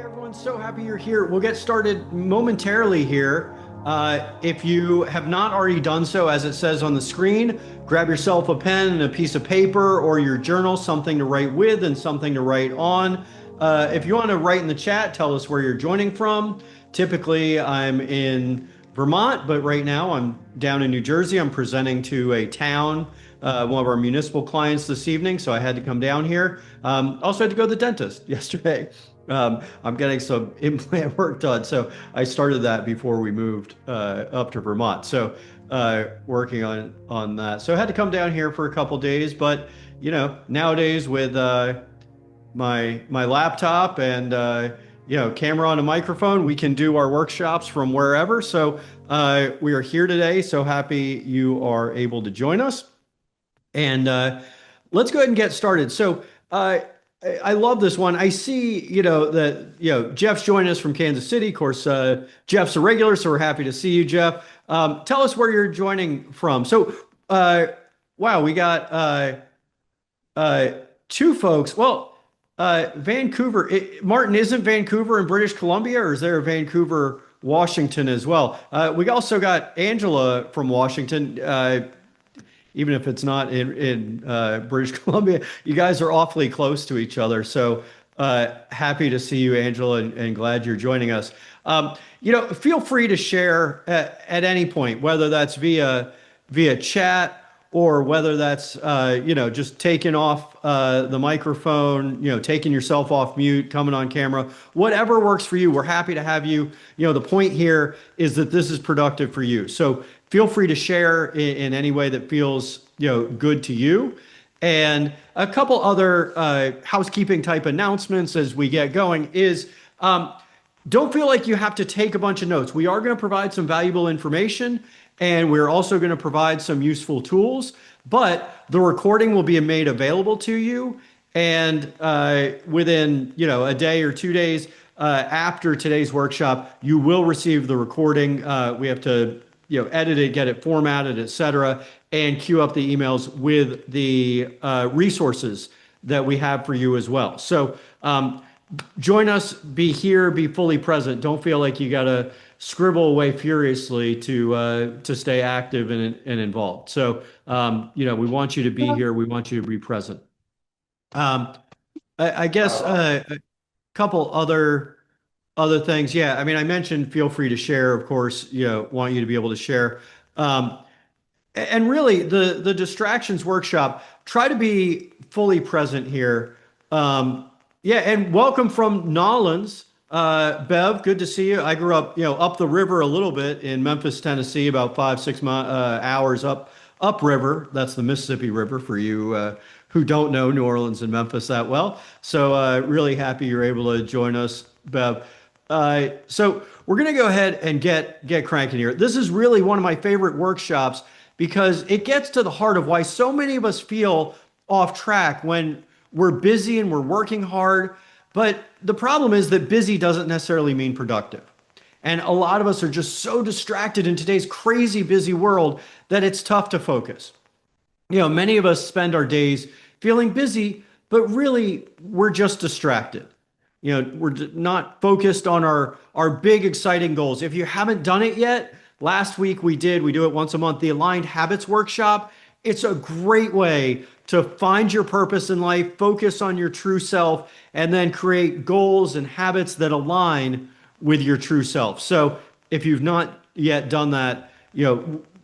Everyone, so happy you're here. We'll get started momentarily here. If you have not already done so, as it says on the screen, grab yourself a pen and a piece of paper or your journal, something to write with and something to write on. If you want to write in the chat, tell us where you're joining from. Typically, I'm in Vermont, but right now I'm down in New Jersey. I'm presenting to a town, one of our municipal clients this evening, so I had to come down here. Also had to go to the dentist yesterday. I'm getting some implant work done, so I started that before we moved up to Vermont. So working on that. So I had to come down here for a couple days, but nowadays with my laptop and camera on a microphone, we can do our workshops from wherever. So we are here today. So happy you are able to join us. And let's go ahead and get started. So I love this one. I see, that Jeff's joining us from Kansas City. Of course, Jeff's a regular, so we're happy to see you, Jeff. Tell us where you're joining from. So, wow, we got two folks. Well, Vancouver. Martin, isn't Vancouver in British Columbia, or is there a Vancouver, Washington as well? We also got Angela from Washington. Even if it's not in British Columbia, you guys are awfully close to each other. So happy to see you, Angela, and glad you're joining us. Feel free to share at any point, whether that's via chat or whether that's just taking off the microphone, taking yourself off mute, coming on camera, whatever works for you. We're happy to have you. The point here is that this is productive for you. So feel free to share in any way that feels good to you. And a couple other housekeeping type announcements as we get going is don't feel like you have to take a bunch of notes. We are going to provide some valuable information, and we're also going to provide some useful tools, but the recording will be made available to you. And within a day or 2 days after today's workshop, you will receive the recording. We have to edit it, get it formatted, etc., and queue up the emails with the resources that we have for you as well. So join us, be here, be fully present. Don't feel like you got to scribble away furiously to stay active and involved. So we want you to be here. We want you to be present. I guess a couple other things. Yeah, I mean, I mentioned feel free to share, of course, want you to be able to share. And really, the distractions workshop, try to be fully present here. Yeah, and welcome from Nolans. Bev, good to see you. I grew up, up the river a little bit in Memphis, Tennessee, about 5-6 hours upriver. That's the Mississippi River for you who don't know New Orleans and Memphis that well. So really happy you're able to join us, Bev. So we're going to go ahead and get cranking here. This is really one of my favorite workshops because it gets to the heart of why so many of us feel off track when we're busy and we're working hard. But the problem is that busy doesn't necessarily mean productive. And a lot of us are just so distracted in today's crazy busy world that it's tough to focus. Many of us spend our days feeling busy, but really we're just distracted. We're not focused on our big, exciting goals. If you haven't done it yet, last week we do it once a month, the Aligned Habits Workshop. It's a great way to find your purpose in life, focus on your true self, and then create goals and habits that align with your true self. So if you've not yet done that,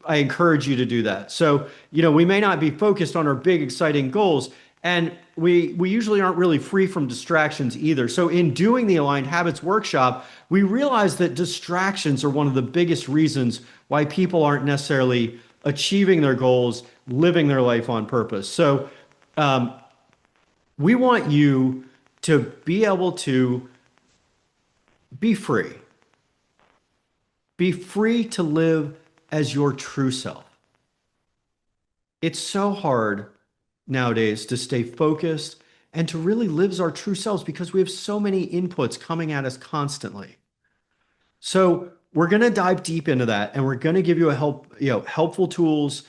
I encourage you to do that. So, we may not be focused on our big, exciting goals, and we usually aren't really free from distractions either. So in doing the Aligned Habits Workshop, we realize that distractions are one of the biggest reasons why people aren't necessarily achieving their goals, living their life on purpose. So we want you to be able to be free. Be free to live as your true self. It's so hard nowadays to stay focused and to really live as our true selves because we have so many inputs coming at us constantly. So we're going to dive deep into that, and we're going to give you helpful tools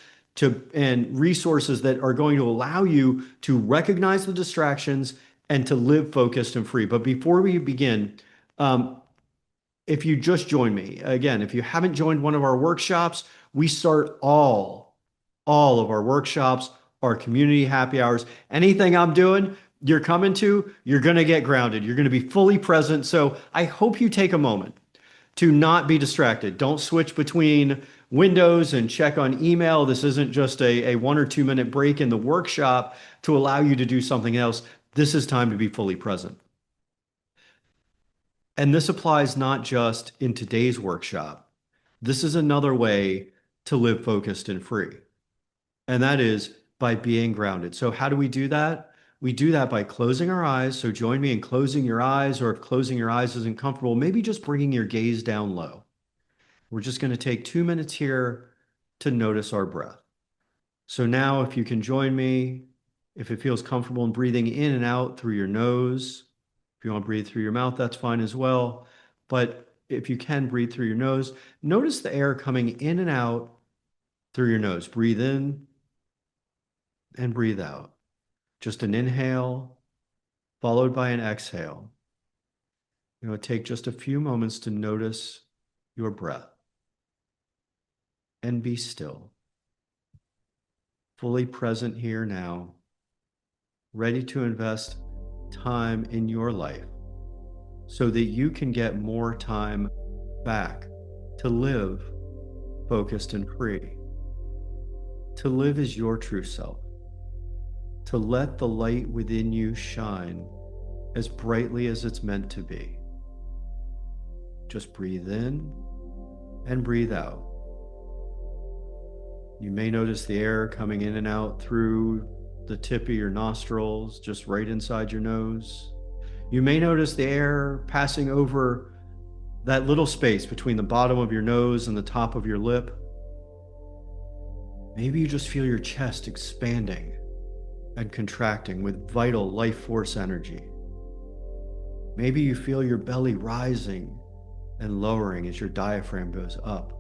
and resources that are going to allow you to recognize the distractions and to live focused and free. But before we begin, Um, if you just join me, again, if you haven't joined one of our workshops, we start all of our workshops, our community happy hours, anything I'm doing, you're coming to, you're going to get grounded. You're going to be fully present. So I hope you take a moment to not be distracted. Don't switch between windows and check on email. This isn't just a 1 or 2 minute break in the workshop to allow you to do something else. This is time to be fully present. And this applies not just in today's workshop. This is another way to live focused and free. And that is by being grounded. So, how do we do that? We do that by closing our eyes. So, join me in closing your eyes, or if closing your eyes isn't comfortable, maybe just bringing your gaze down low. We're just going to take 2 minutes here to notice our breath. So, now if you can join me, if it feels comfortable in breathing in and out through your nose, if you want to breathe through your mouth, that's fine as well. But if you can breathe through your nose, notice the air coming in and out through your nose. Breathe in and breathe out. Just an inhale followed by an exhale. Take just a few moments to notice your breath and be still, fully present here now, ready to invest time in your life so that you can get more time back to live focused and free, to live as your true self, to let the light within you shine as brightly as it's meant to be. Just breathe in and breathe out. You may notice the air coming in and out through the tip of your nostrils, just right inside your nose. You may notice the air passing over that little space between the bottom of your nose and the top of your lip. Maybe you just feel your chest expanding and contracting with vital life force energy. Maybe you feel your belly rising and lowering as your diaphragm goes up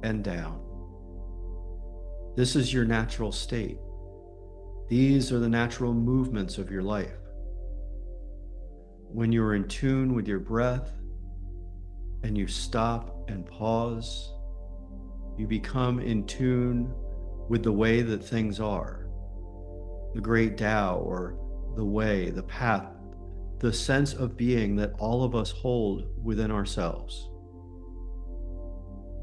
and down. This is your natural state. These are the natural movements of your life. When you're in tune with your breath and you stop and pause, you become in tune with the way that things are. The great Tao, or the way, the path, the sense of being that all of us hold within ourselves.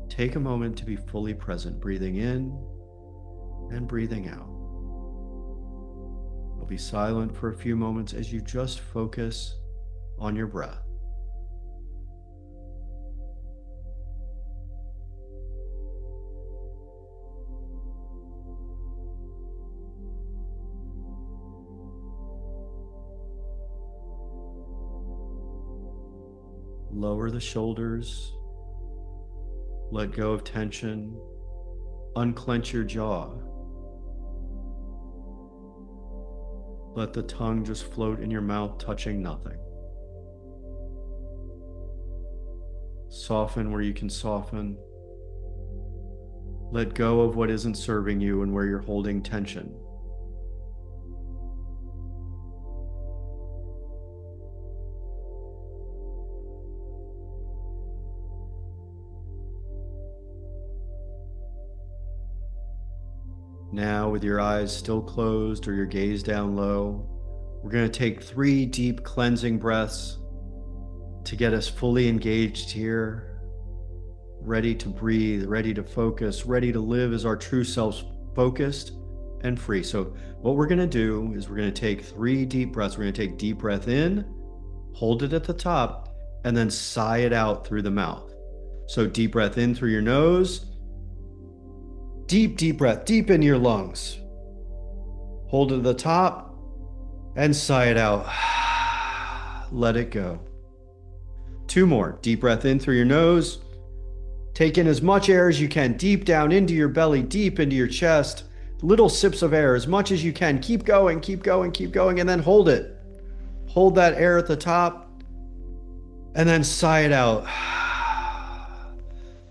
Take a moment to be fully present, breathing in and breathing out. I'll be silent for a few moments as you just focus on your breath. Lower the shoulders, let go of tension, unclench your jaw. Let the tongue just float in your mouth, touching nothing. Soften where you can soften. Let go of what isn't serving you and where you're holding tension. Now, with your eyes still closed or your gaze down low, we're going to take 3 deep cleansing breaths to get us fully engaged here, ready to breathe, ready to focus, ready to live as our true selves, focused and free. So what we're going to do is we're going to take 3 deep breaths. We're going to take deep breath in, hold it at the top, and then sigh it out through the mouth. So deep breath in through your nose. Deep breath, deep in your lungs. Hold it at the top and sigh it out. Let it go. 2 more. Deep breath in through your nose. Take in as much air as you can, deep down into your belly, deep into your chest. Little sips of air, as much as you can. Keep going, and then hold it. Hold that air at the top and then sigh it out.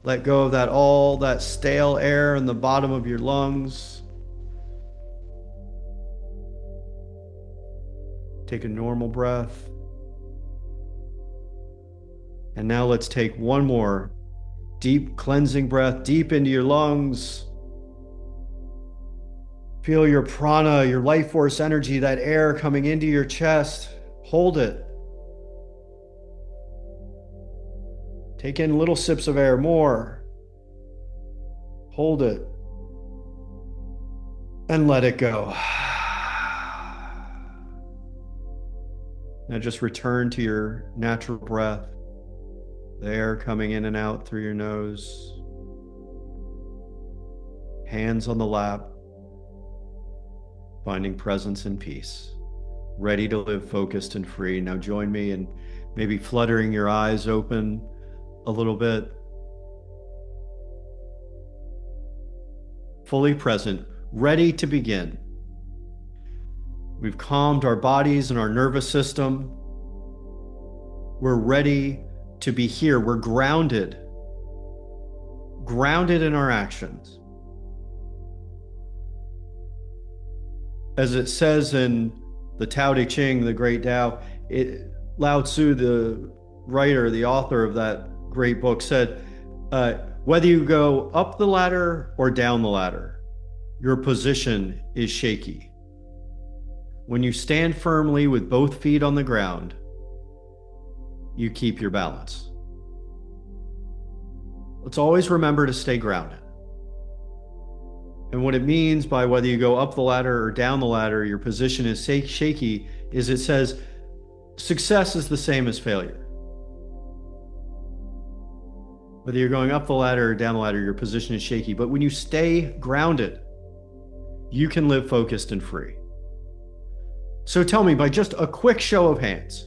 Let go of all that stale air in the bottom of your lungs. Take a normal breath. And now let's take one more deep cleansing breath deep into your lungs. Feel your prana, your life force energy, that air coming into your chest. Hold it. Take in little sips of air, more. Hold it. And let it go. Now just return to your natural breath. The air coming in and out through your nose. Hands on the lap. Finding presence and peace. Ready to live focused and free. Now join me in maybe fluttering your eyes open a little bit. Fully present, ready to begin. We've calmed our bodies and our nervous system. We're ready to be here. We're grounded in our actions. As it says in the Tao Te Ching, the great Tao, Lao Tzu, the writer, the author of that great book, said, whether you go up the ladder or down the ladder, your position is shaky. When you stand firmly with both feet on the ground, you keep your balance. Let's always remember to stay grounded. And what it means by whether you go up the ladder or down the ladder, your position is shaky, is it says success is the same as failure. Whether you're going up the ladder or down the ladder, your position is shaky. But when you stay grounded, you can live focused and free. So tell me, by just a quick show of hands,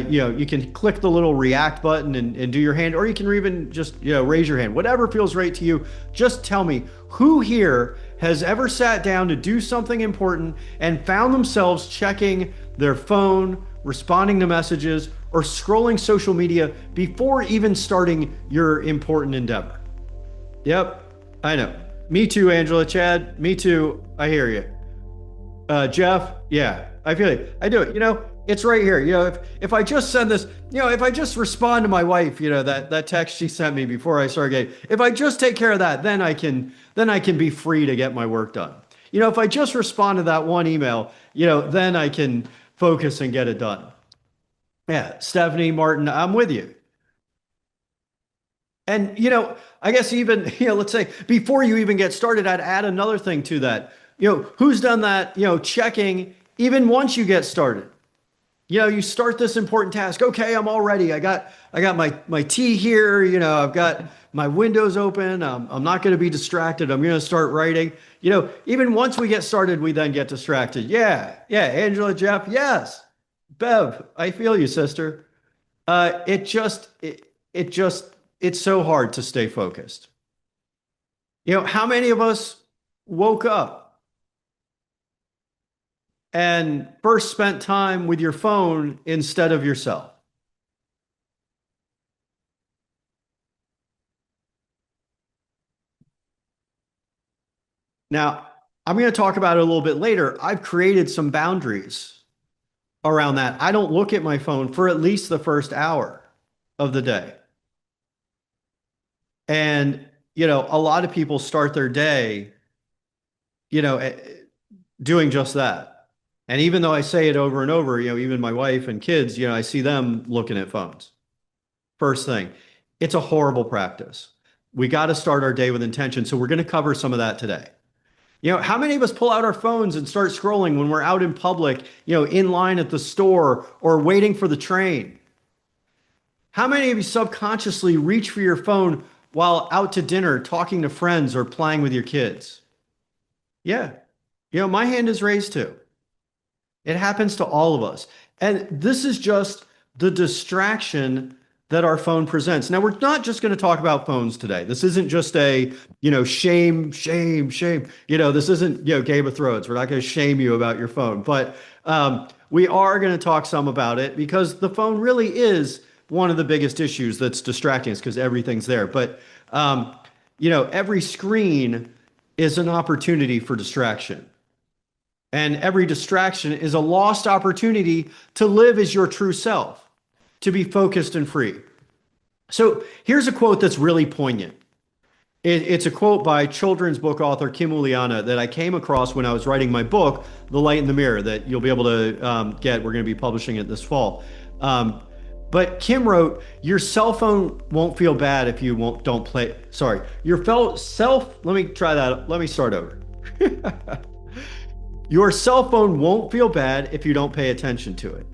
you can click the little react button and do your hand, or you can even just raise your hand, whatever feels right to you. Just tell me, who here has ever sat down to do something important and found themselves checking their phone, responding to messages, or scrolling social media before even starting your important endeavor? Yep, I know. Me too, Angela. Chad, me too. I hear you. Jeff, yeah, I feel it. I do it. It's right here. If I just send this, if I just respond to my wife, that text she sent me before I started getting, if I just take care of that, then I can be free to get my work done. If I just respond to that one email, then I can focus and get it done. Yeah, Stephanie, Martin, I'm with you. And, I guess even, let's say before you even get started, I'd add another thing to that. Who's done that, checking even once you get started? You start this important task. Okay, I'm all ready. I got my tea here. I've got my windows open. I'm not going to be distracted. I'm going to start writing. Even once we get started, we then get distracted. Yeah, Angela, Jeff, yes. Bev, I feel you, sister. It's so hard to stay focused. How many of us woke up and first spent time with your phone instead of yourself? Now, I'm going to talk about it a little bit later. I've created some boundaries around that. I don't look at my phone for at least the first hour of the day. And, a lot of people start their day, doing just that. And even though I say it over and over, even my wife and kids, I see them looking at phones. First thing, it's a horrible practice. We got to start our day with intention. So we're going to cover some of that today. How many of us pull out our phones and start scrolling when we're out in public, in line at the store or waiting for the train? How many of you subconsciously reach for your phone while out to dinner, talking to friends or playing with your kids? Yeah. My hand is raised too. It happens to all of us. And this is just the distraction that our phone presents. Now, we're not just going to talk about phones today. This isn't just a, shame. This isn't, Game of Thrones. We're not going to shame you about your phone. But we are going to talk some about it because the phone really is one of the biggest issues that's distracting us because everything's there. But, every screen is an opportunity for distraction. And every distraction is a lost opportunity to live as your true self, to be focused and free. So here's a quote that's really poignant. It's a quote by children's book author Kim Uliana that I came across when I was writing my book, The Light in the Mirror, that you'll be able to get. We're going to be publishing it this fall. Um, but Kim wrote, "Your cell phone won't feel bad if you won't don't play." Sorry, your fellow self. Let me try that. Let me start over. Your cell phone won't feel bad if you don't pay attention to it.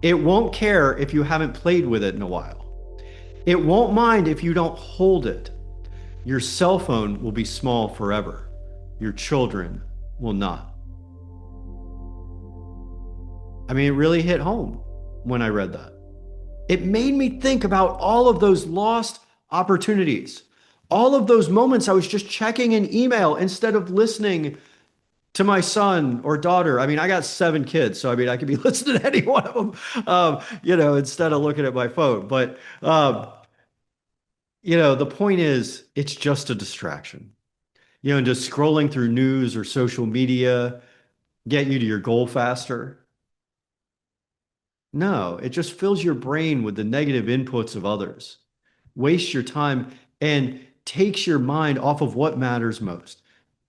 It won't care if you haven't played with it in a while. It won't mind if you don't hold it. Your cell phone will be small forever. Your children will not. I mean, it really hit home when I read that. It made me think about all of those lost opportunities, all of those moments I was just checking an email instead of listening to my son or daughter. I mean, I got 7 kids, so I mean, I could be listening to any one of them, instead of looking at my phone. But the point is, it's just a distraction. And just scrolling through news or social media get you to your goal faster. No, it just fills your brain with the negative inputs of others, wastes your time, and takes your mind off of what matters most.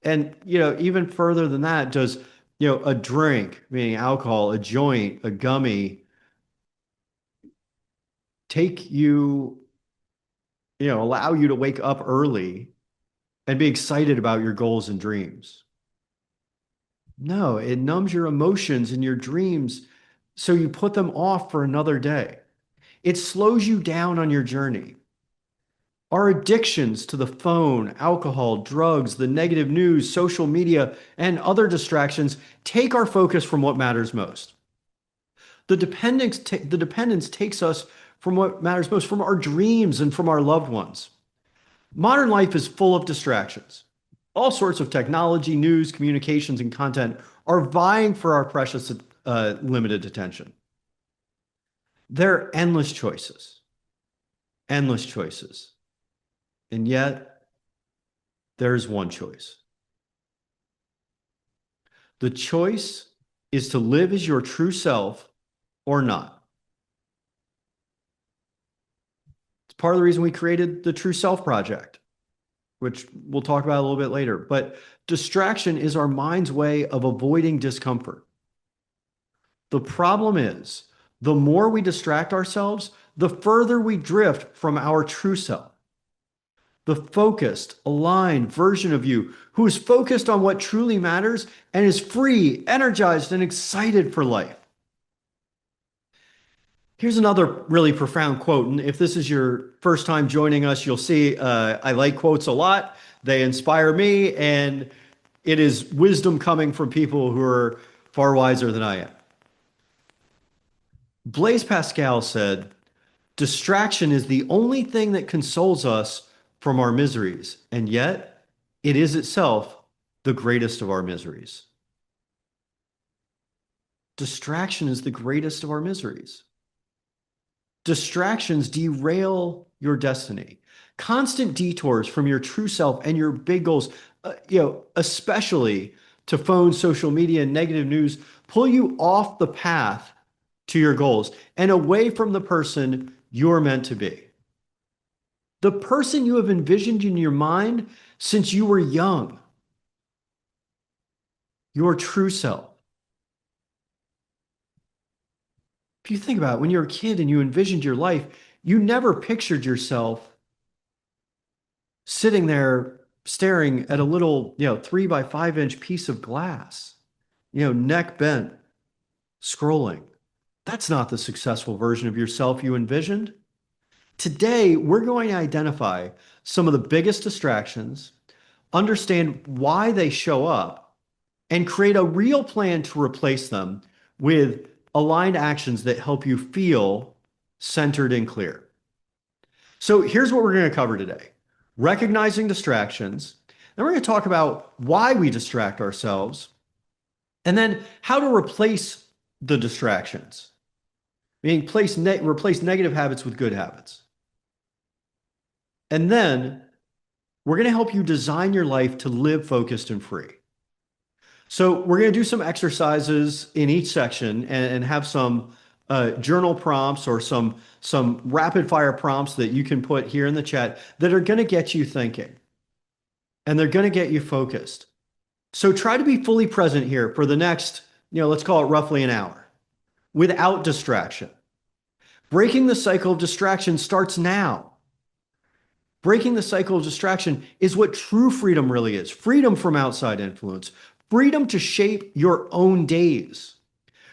And, even further than that, does, a drink, meaning alcohol, a joint, a gummy, take you, allow you to wake up early and be excited about your goals and dreams? No, it numbs your emotions and your dreams so you put them off for another day. It slows you down on your journey. Our addictions to the phone, alcohol, drugs, the negative news, social media, and other distractions take our focus from what matters most. The dependence takes us from what matters most, from our dreams and from our loved ones. Modern life is full of distractions. All sorts of technology, news, communications, and content are vying for our precious limited attention. There are endless choices. And yet, there's one choice. The choice is to live as your true self or not. It's part of the reason we created the True Self Project, which we'll talk about a little bit later. But distraction is our mind's way of avoiding discomfort. The problem is, the more we distract ourselves, the further we drift from our true self. The focused, aligned version of you who is focused on what truly matters and is free, energized, and excited for life. Here's another really profound quote. And if this is your first time joining us, you'll see I like quotes a lot. They inspire me, and it is wisdom coming from people who are far wiser than I am. Blaise Pascal said, "Distraction is the only thing that consoles us from our miseries, and yet it is itself the greatest of our miseries." Distraction is the greatest of our miseries. Distractions derail your destiny. Constant detours from your true self and your big goals, especially to phone, social media, and negative news, pull you off the path to your goals and away from the person you're meant to be. The person you have envisioned in your mind since you were young. Your true self. If you think about it, when you were a kid and you envisioned your life, you never pictured yourself sitting there staring at a little, 3 by 5 inch piece of glass, neck bent, scrolling. That's not the successful version of yourself you envisioned. Today, we're going to identify some of the biggest distractions, understand why they show up, and create a real plan to replace them with aligned actions that help you feel centered and clear. So here's what we're going to cover today: recognizing distractions. Then we're going to talk about why we distract ourselves, and then how to replace the distractions, meaning replace negative habits with good habits. And then we're going to help you design your life to live focused and free. So we're going to do some exercises in each section and have some journal prompts or some rapid fire prompts that you can put here in the chat that are going to get you thinking and they're going to get you focused. So try to be fully present here for the next, let's call it roughly an hour without distraction. Breaking the cycle of distraction starts now. Breaking the cycle of distraction is what true freedom really is. Freedom from outside influence, freedom to shape your own days,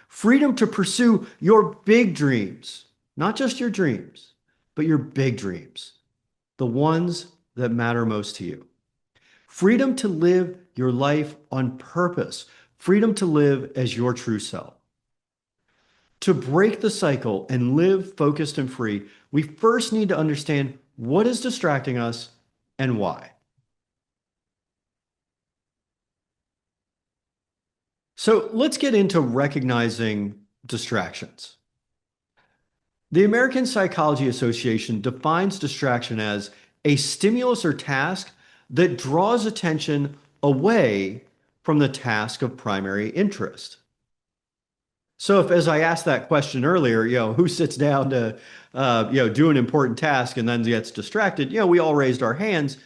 freedom to pursue your big dreams, not just your dreams, but your big dreams, the ones that matter most to you. Freedom to live your life on purpose, freedom to live as your true self. To break the cycle and live focused and free, we first need to understand what is distracting us and why. So let's get into recognizing distractions. The American Psychology Association defines distraction as a stimulus or task that draws attention away from the task of primary interest. So if, as I asked that question earlier, who sits down to, do an important task and then gets distracted? We all raised our hands,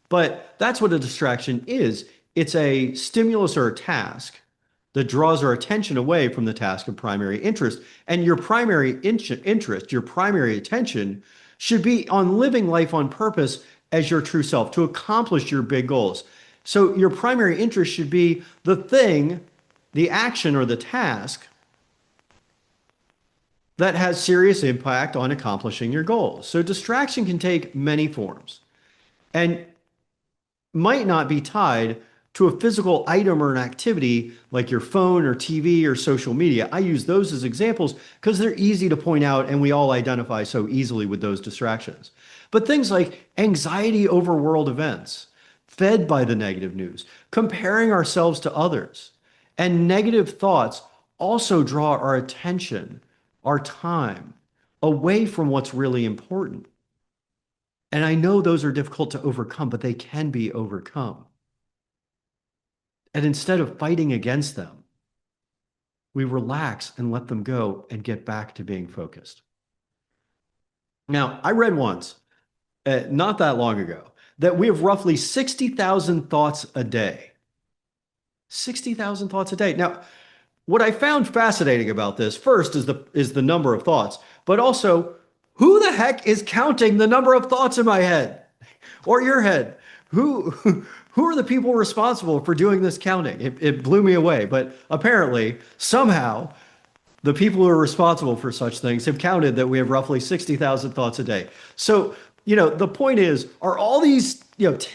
but that's what a distraction is. It's a stimulus or a task that draws our attention away from the task of primary interest. And your primary interest, your primary attention should be on living life on purpose as your true self to accomplish your big goals. So your primary interest should be the thing, the action or the task that has serious impact on accomplishing your goals. So distraction can take many forms and might not be tied to a physical item or an activity like your phone or TV or social media. I use those as examples because they're easy to point out and we all identify so easily with those distractions. But things like anxiety over world events, fed by the negative news, comparing ourselves to others, and negative thoughts also draw our attention, our time, away from what's really important. And I know those are difficult to overcome, but they can be overcome. And instead of fighting against them, we relax and let them go and get back to being focused. Now, I read once, not that long ago, that we have roughly 60,000 thoughts a day. 60,000 thoughts a day. Now, what I found fascinating about this first is the number of thoughts, but also who the heck is counting the number of thoughts in my head or your head? Who are the people responsible for doing this counting? It blew me away, but apparently somehow the people who are responsible for such things have counted that we have roughly 60,000 thoughts a day. So, the point is, are all these,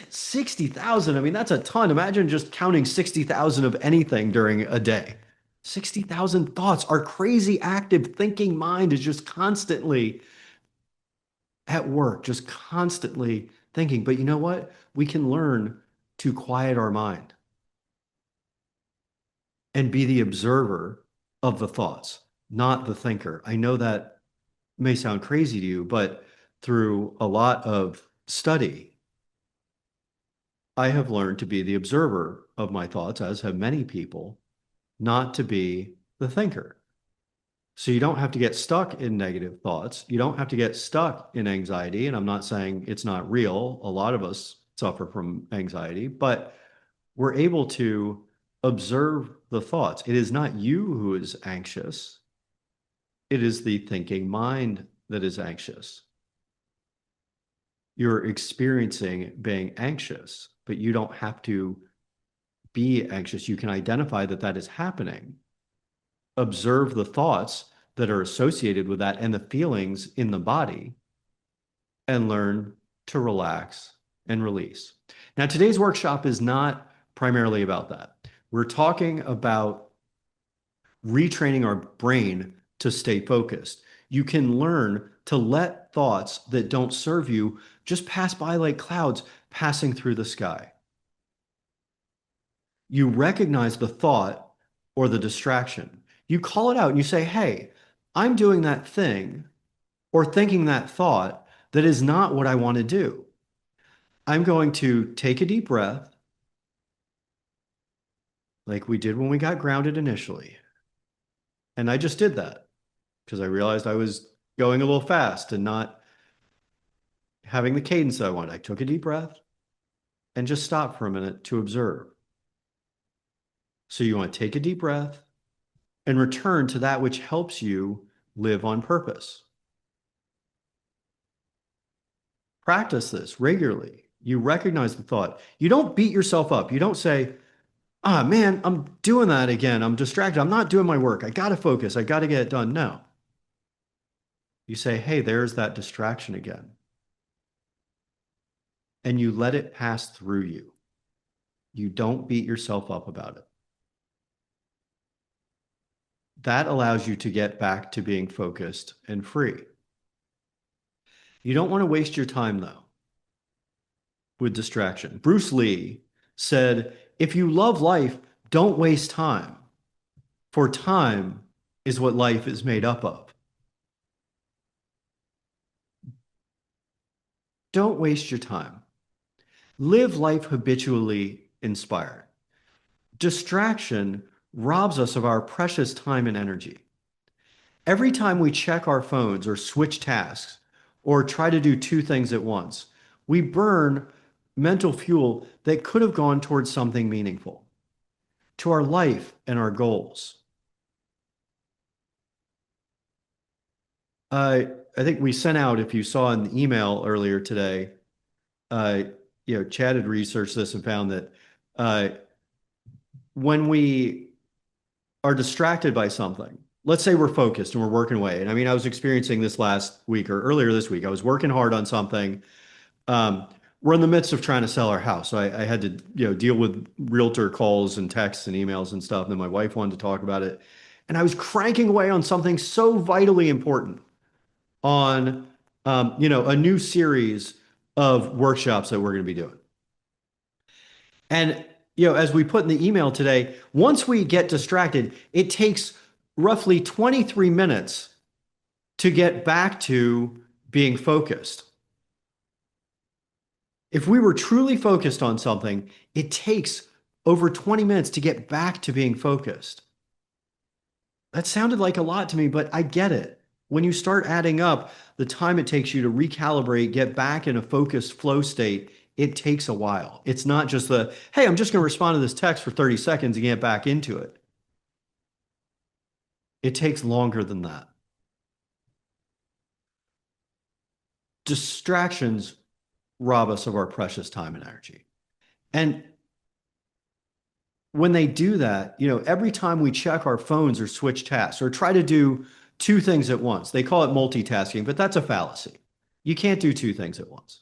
60,000, I mean, that's a ton. Imagine just counting 60,000 of anything during a day. 60,000 thoughts. Our crazy active thinking mind is just constantly at work, just constantly thinking. But you know what? We can learn to quiet our mind and be the observer of the thoughts, not the thinker. I know that may sound crazy to you, but through a lot of study, I have learned to be the observer of my thoughts, as have many people, not to be the thinker. So you don't have to get stuck in negative thoughts. You don't have to get stuck in anxiety. And I'm not saying it's not real. A lot of us suffer from anxiety, but we're able to observe the thoughts. It is not you who is anxious. It is the thinking mind that is anxious. You're experiencing being anxious, but you don't have to be anxious. You can identify that that is happening. Observe the thoughts that are associated with that and the feelings in the body and learn to relax and release. Now, today's workshop is not primarily about that. We're talking about retraining our brain to stay focused. You can learn to let thoughts that don't serve you just pass by like clouds passing through the sky. You recognize the thought or the distraction. You call it out and you say, hey, I'm doing that thing or thinking that thought that is not what I want to do. I'm going to take a deep breath, like we did when we got grounded initially. And I just did that. because I realized I was going a little fast and not having the cadence that I wanted. I took a deep breath and just stopped for a minute to observe. So you want to take a deep breath and return to that which helps you live on purpose. Practice this regularly. You recognize the thought. You don't beat yourself up. You don't say, ah, man, I'm doing that again. I'm distracted. I'm not doing my work. I got to focus. I got to get it done. No. You say, hey, there's that distraction again. And you let it pass through you. You don't beat yourself up about it. That allows you to get back to being focused and free. You don't want to waste your time, though, with distraction. Bruce Lee said, if you love life, don't waste time, for time is what life is made up of. Don't waste your time. Live life habitually inspired. Distraction robs us of our precious time and energy. Every time we check our phones or switch tasks or try to do two things at once, we burn mental fuel that could have gone towards something meaningful, to our life and our goals. I think we sent out, if you saw in the email earlier today, uh, Chad had researched this and found that uh, when we are distracted by something, let's say we're focused and we're working away. And I mean, I was experiencing this last week or earlier this week. I was working hard on something. Um, we're in the midst of trying to sell our house. So I had to, deal with realtor calls and texts and emails and stuff. And then my wife wanted to talk about it. And I was cranking away on something so vitally important on, a new series of workshops that we're going to be doing. And, as we put in the email today, once we get distracted, it takes roughly 23 minutes to get back to being focused. If we were truly focused on something, it takes over 20 minutes to get back to being focused. That sounded like a lot to me, but I get it. When you start adding up the time it takes you to recalibrate, get back in a focused flow state, it takes a while. It's not just hey, I'm just going to respond to this text for 30 seconds and get back into it. It takes longer than that. Distractions rob us of our precious time and energy. And when they do that, every time we check our phones or switch tasks or try to do two things at once, they call it multitasking, but that's a fallacy. You can't do two things at once.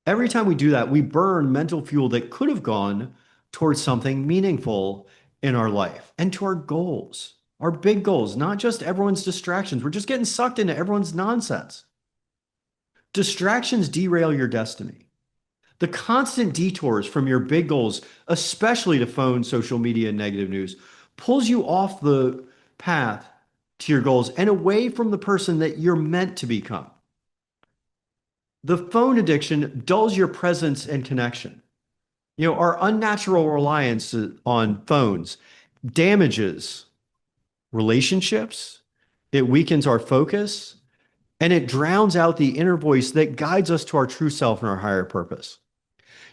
Every time we do that, we burn mental fuel that could have gone towards something meaningful in our life and to our goals, our big goals, not just everyone's distractions. We're just getting sucked into everyone's nonsense. Distractions derail your destiny. The constant detours from your big goals, especially to phone, social media, and negative news, pulls you off the path to your goals and away from the person that you're meant to become. The phone addiction dulls your presence and connection. Our unnatural reliance on phones damages relationships, it weakens our focus, and it drowns out the inner voice that guides us to our true self and our higher purpose.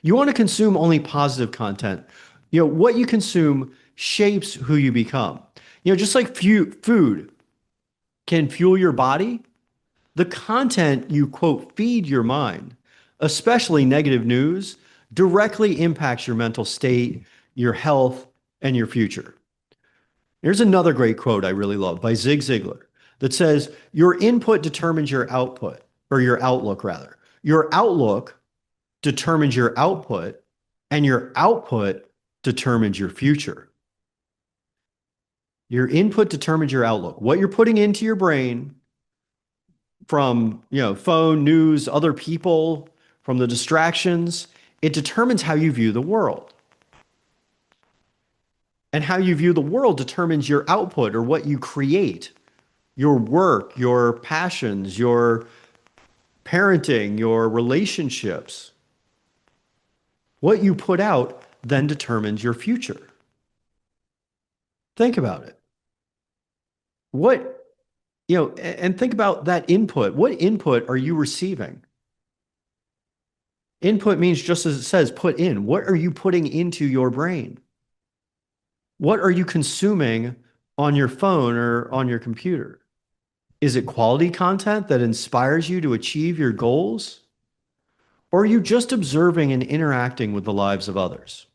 You want to consume only positive content. What you consume shapes who you become. Just like food can fuel your body, the content you, quote, feed your mind, especially negative news, directly impacts your mental state, your health, and your future. Here's another great quote I really love by Zig Ziglar that says, your input determines your output, or your outlook rather. Your outlook determines your output, and your output determines your future. Your input determines your outlook. What you're putting into your brain from, phone, news, other people, from the distractions, it determines how you view the world. And how you view the world determines your output or what you create, your work, your passions, your parenting, your relationships. What you put out then determines your future. Think about it. What And think about that input. What input are you receiving? Input means just as it says, put in. What are you putting into your brain? What are you consuming on your phone or on your computer? Is it quality content that inspires you to achieve your goals? Or are you just observing and interacting with the lives of others?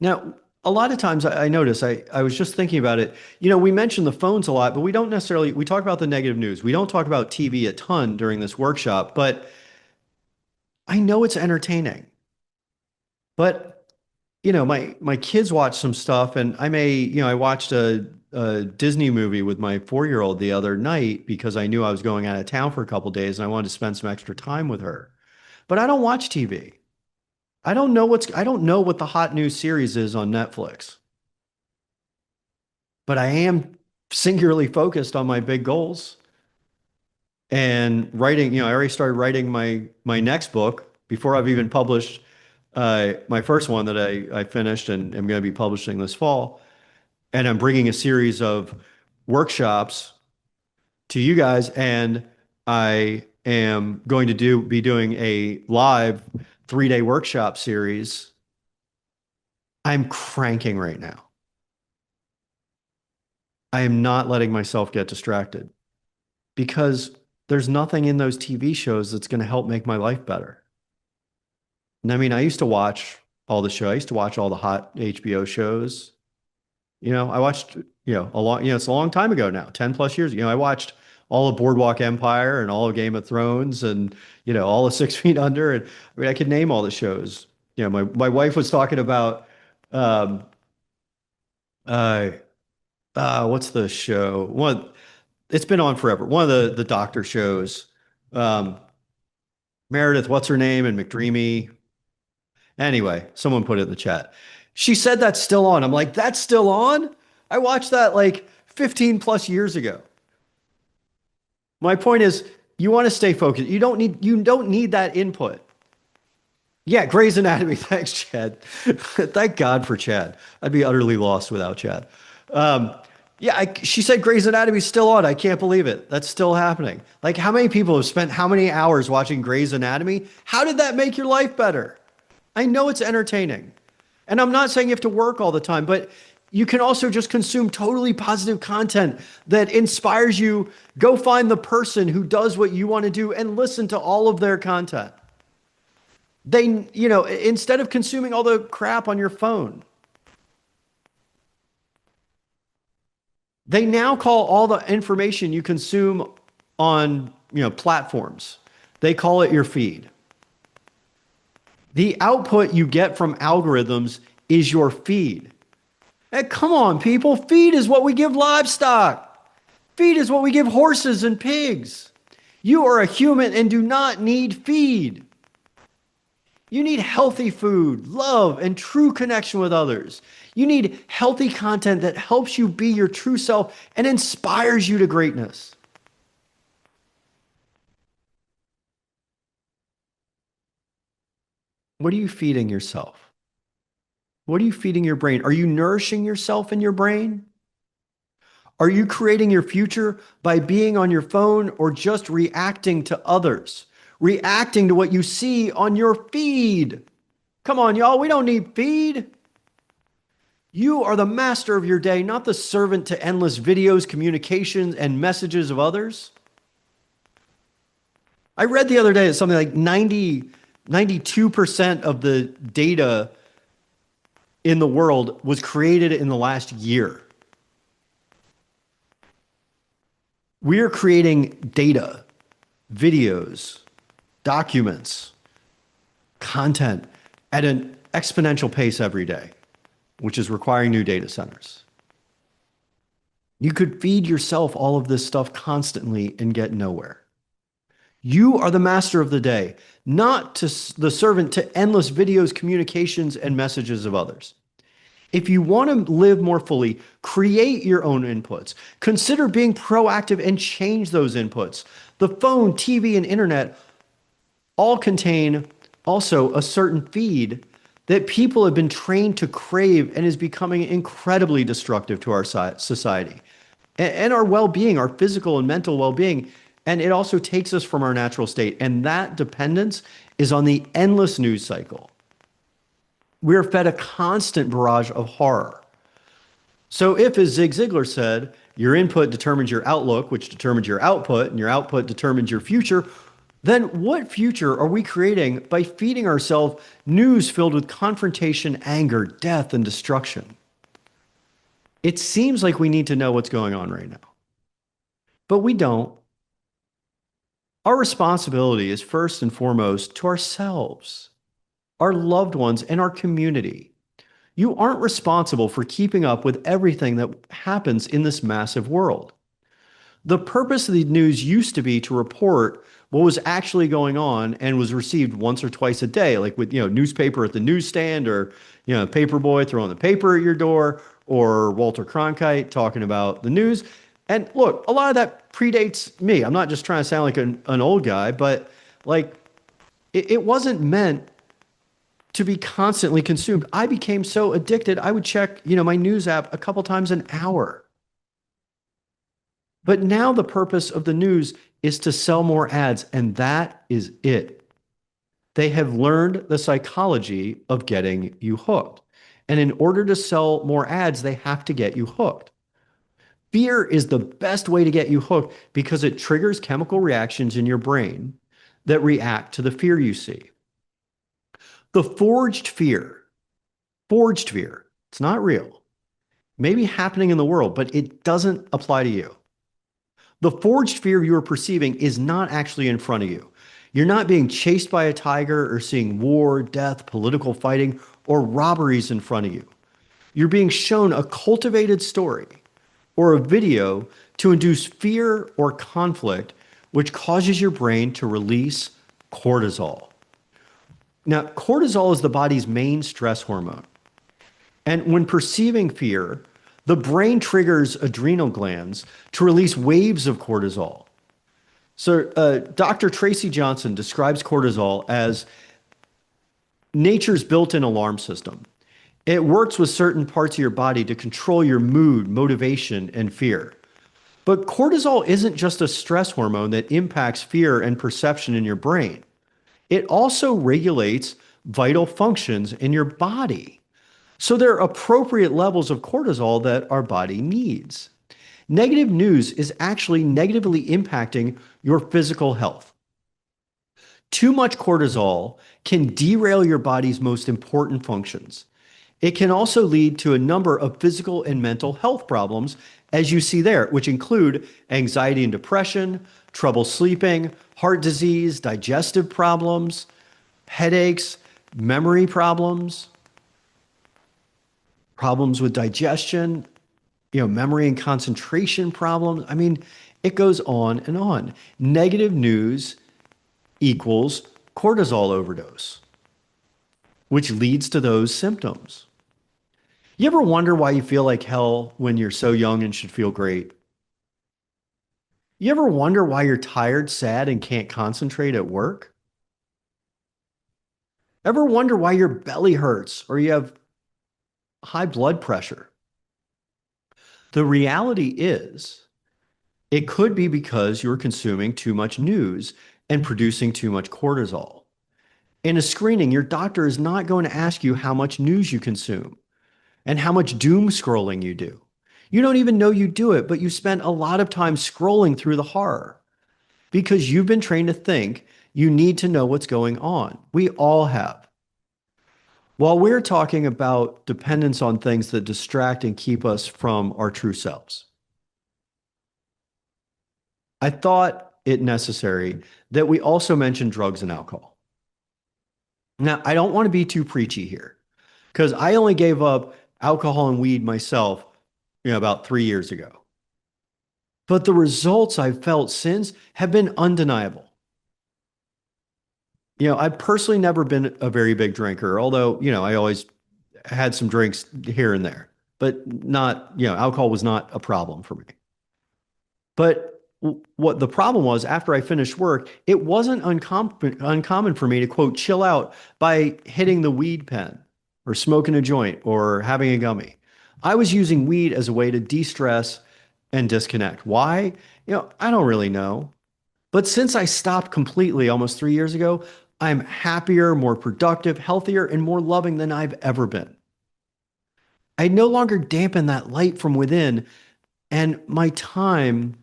Now, a lot of times I notice, I was just thinking about it. We mention the phones a lot, but we don't necessarily, we talk about the negative news. We don't talk about TV a ton during this workshop, but I know it's entertaining. But, my kids watch some stuff and I watched a Disney movie with my 4-year-old the other night because I knew I was going out of town for a couple days and I wanted to spend some extra time with her. But I don't watch TV. I don't know what the hot new series is on Netflix, but I am singularly focused on my big goals and writing. I already started writing my next book before I've even published my first one that I finished and am going to be publishing this fall. And I'm bringing a series of workshops to you guys, and I am going to be doing a live 3-day workshop series. I'm cranking right now. I am not letting myself get distracted because there's nothing in those TV shows that's going to help make my life better. And I mean, I used to watch all the shows. I used to watch all the hot HBO shows. I watched, it's a long time ago now, 10 plus years. I watched all of Boardwalk Empire and all of Game of Thrones and, all of 6 Feet Under. And I mean, I could name all the shows. My wife was talking about, um, uh, what's the show? It's been on forever. One of the doctor shows. Um, Meredith, what's her name? And McDreamy. Anyway, someone put it in the chat. She said that's still on. I'm like, that's still on? I watched that like 15 plus years ago. My point is, you want to stay focused. You don't need that input. Yeah, Grey's Anatomy. Thanks, Chad. Thank God for Chad. I'd be utterly lost without Chad. Yeah, she said Grey's Anatomy is still on. I can't believe it. That's still happening. Like, how many people have spent how many hours watching Grey's Anatomy? How did that make your life better? I know it's entertaining. And I'm not saying you have to work all the time, but you can also just consume totally positive content that inspires you. Go find the person who does what you want to do and listen to all of their content. Instead of consuming all the crap on your phone, they now call all the information you consume on, platforms. They call it your feed. The output you get from algorithms is your feed. Hey, come on, people. Feed is what we give livestock. Feed is what we give horses and pigs. You are a human and do not need feed. You need healthy food, love, and true connection with others. You need healthy content that helps you be your true self and inspires you to greatness. What are you feeding yourself? What are you feeding your brain? Are you nourishing yourself in your brain? Are you creating your future by being on your phone or just reacting to others? Reacting to what you see on your feed? Come on, y'all, we don't need feed. You are the master of your day, not the servant to endless videos, communications, and messages of others. I read the other day that something like 92% of the data in the world was created in the last year. We are creating data, videos, documents, content at an exponential pace every day, which is requiring new data centers. You could feed yourself all of this stuff constantly and get nowhere. You are the master of the day, not the servant to endless videos, communications, and messages of others. If you want to live more fully, create your own inputs. Consider being proactive and change those inputs. The phone, TV, and internet all contain also a certain feed that people have been trained to crave and is becoming incredibly destructive to our society. and our well-being, our physical and mental well-being. And it also takes us from our natural state. And that dependence is on the endless news cycle. We're fed a constant barrage of horror. So if, as Zig Ziglar said, your input determines your outlook, which determines your output, and your output determines your future, then what future are we creating by feeding ourselves news filled with confrontation, anger, death, and destruction? It seems like we need to know what's going on right now, but we don't. Our responsibility is first and foremost to ourselves, our loved ones, and our community. You aren't responsible for keeping up with everything that happens in this massive world. The purpose of the news used to be to report what was actually going on and was received once or twice a day, like with, newspaper at the newsstand, or, paper boy throwing the paper at your door, or Walter Cronkite talking about the news. And look, a lot of that predates me. I'm not just trying to sound like an old guy, but like it wasn't meant to be constantly consumed. I became so addicted, I would check, my news app a couple times an hour. But now the purpose of the news is to sell more ads, and that is it. They have learned the psychology of getting you hooked. And in order to sell more ads, they have to get you hooked. Fear is the best way to get you hooked because it triggers chemical reactions in your brain that react to the fear you see. The forged fear, it's not real, maybe happening in the world, but it doesn't apply to you. The forged fear you are perceiving is not actually in front of you. You're not being chased by a tiger or seeing war, death, political fighting, or robberies in front of you. You're being shown a cultivated story or a video to induce fear or conflict, which causes your brain to release cortisol. Now, cortisol is the body's main stress hormone. And when perceiving fear, the brain triggers adrenal glands to release waves of cortisol. So, Dr. Tracy Johnson describes cortisol as nature's built in alarm system. It works with certain parts of your body to control your mood, motivation, and fear. But cortisol isn't just a stress hormone that impacts fear and perception in your brain. It also regulates vital functions in your body. So there are appropriate levels of cortisol that our body needs. Negative news is actually negatively impacting your physical health. Too much cortisol can derail your body's most important functions. It can also lead to a number of physical and mental health problems, as you see there, which include anxiety and depression, trouble sleeping, heart disease, digestive problems, headaches, memory problems, problems with digestion, memory and concentration problems. I mean, it goes on and on. Negative news equals cortisol overdose, which leads to those symptoms. You ever wonder why you feel like hell when you're so young and should feel great? You ever wonder why you're tired, sad, and can't concentrate at work? Ever wonder why your belly hurts or you have high blood pressure? The reality is, it could be because you're consuming too much news and producing too much cortisol. In a screening, your doctor is not going to ask you how much news you consume and how much doom scrolling you do. You don't even know you do it, but you spend a lot of time scrolling through the horror because you've been trained to think you need to know what's going on. We all have. While we're talking about dependence on things that distract and keep us from our true selves, I thought it necessary that we also mention drugs and alcohol. Now, I don't want to be too preachy here because I only gave up alcohol and weed myself, about 3 years ago. But the results I've felt since have been undeniable. I've personally never been a very big drinker, although, I always had some drinks here and there, but not, alcohol was not a problem for me. But what the problem was after I finished work, it wasn't uncommon for me to, quote, chill out by hitting the weed pen or smoking a joint or having a gummy. I was using weed as a way to de-stress and disconnect. Why? I don't really know. But since I stopped completely almost 3 years ago, I'm happier, more productive, healthier, and more loving than I've ever been. I no longer dampen that light from within, and my time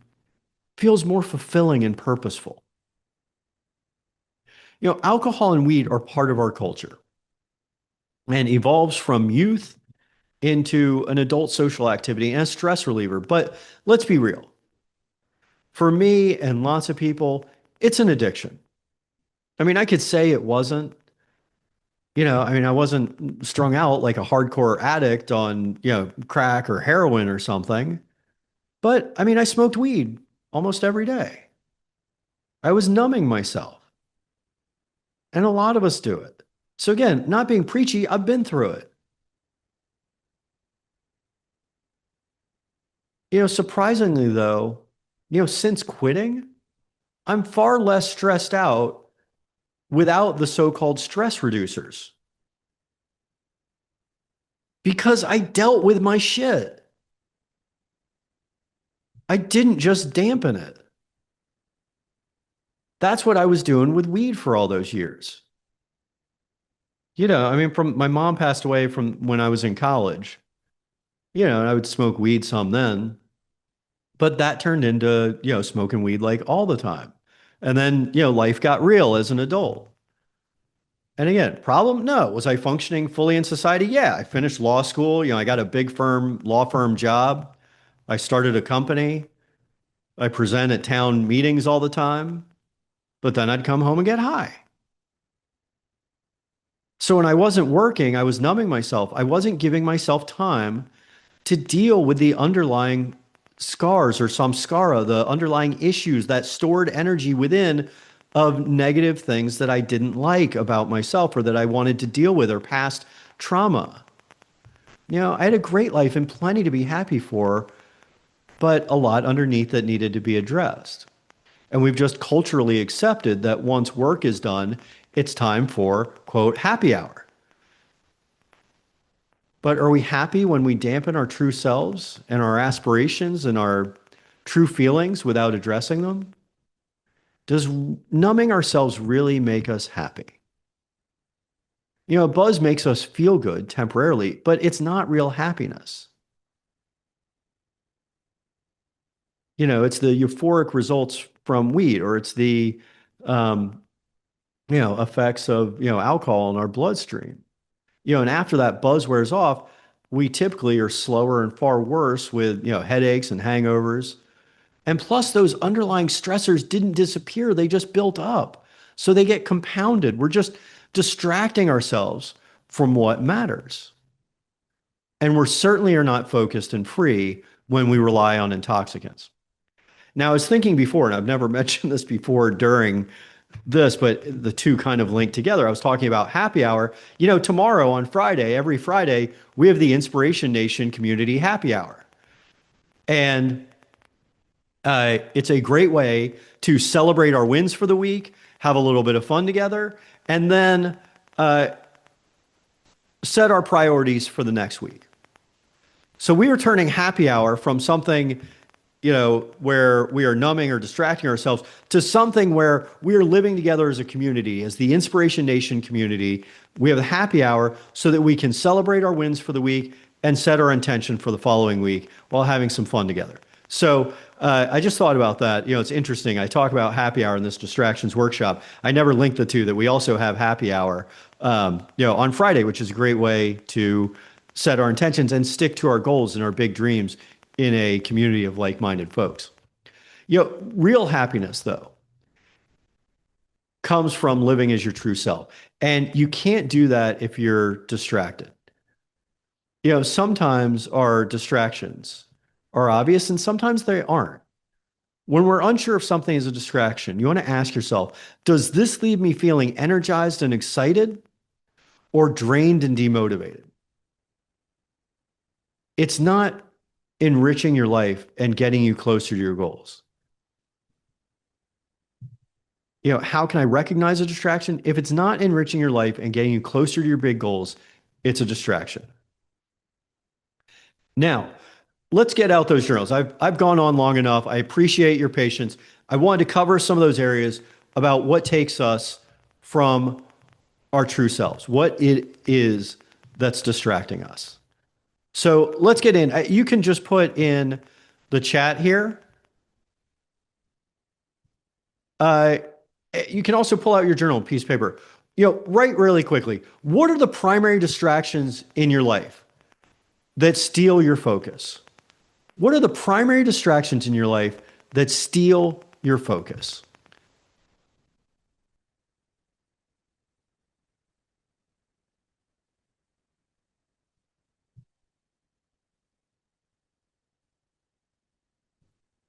feels more fulfilling and purposeful. Alcohol and weed are part of our culture and evolves from youth into an adult social activity and a stress reliever. But let's be real. For me and lots of people, it's an addiction. I mean, I could say it wasn't, I wasn't strung out like a hardcore addict on, crack or heroin or something. But I mean, I smoked weed almost every day. I was numbing myself. And a lot of us do it. So again, not being preachy, I've been through it. Surprisingly though, since quitting, I'm far less stressed out without the so-called stress reducers because I dealt with my shit. I didn't just dampen it. That's what I was doing with weed for all those years. I mean, from my mom passed away from when I was in college, and I would smoke weed some then, but that turned into, smoking weed like all the time. And then, life got real as an adult. And again, problem? No. Was I functioning fully in society? Yeah. I finished law school. I got a big law firm job. I started a company. I present at town meetings all the time, but then I'd come home and get high. So when I wasn't working, I was numbing myself. I wasn't giving myself time to deal with the underlying scars or samskara, the underlying issues, that stored energy within of negative things that I didn't like about myself or that I wanted to deal with or past trauma. I had a great life and plenty to be happy for, but a lot underneath that needed to be addressed. And we've just culturally accepted that once work is done, it's time for, quote, happy hour. But are we happy when we dampen our true selves and our aspirations and our true feelings without addressing them? Does numbing ourselves really make us happy? A buzz makes us feel good temporarily, but it's not real happiness. It's the euphoric results from weed, or it's the, um, effects of, alcohol in our bloodstream. And after that buzz wears off, we typically are slower and far worse with, headaches and hangovers. And plus, those underlying stressors didn't disappear, they just built up. So they get compounded. We're just distracting ourselves from what matters. And we're certainly are not focused and free when we rely on intoxicants. Now, I was thinking before, and I've never mentioned this before during this, but the two kind of link together. I was talking about happy hour. Tomorrow on Friday, every Friday, we have the Inspiration Nation Community Happy Hour. And it's a great way to celebrate our wins for the week, have a little bit of fun together, and then set our priorities for the next week. So we are turning happy hour from something, where we are numbing or distracting ourselves to something where we are living together as a community, as the Inspiration Nation community. We have a happy hour so that we can celebrate our wins for the week and set our intention for the following week while having some fun together. So I just thought about that. It's interesting. I talk about happy hour in this distractions workshop. I never linked the two, that we also have happy hour, on Friday, which is a great way to set our intentions and stick to our goals and our big dreams in a community of like-minded folks. Real happiness, though, comes from living as your true self. And you can't do that if you're distracted. Sometimes our distractions are obvious and sometimes they aren't. When we're unsure if something is a distraction, you want to ask yourself, does this leave me feeling energized and excited or drained and demotivated? It's not enriching your life and getting you closer to your goals. How can I recognize a distraction? If it's not enriching your life and getting you closer to your big goals, it's a distraction. Now, let's get out those journals. I've gone on long enough. I appreciate your patience. I wanted to cover some of those areas about what takes us from our true selves, what it is that's distracting us. So let's get in. You can just put in the chat here. Uh, you can also pull out your journal and piece of paper. Write really quickly. What are the primary distractions in your life that steal your focus? What are the primary distractions in your life that steal your focus?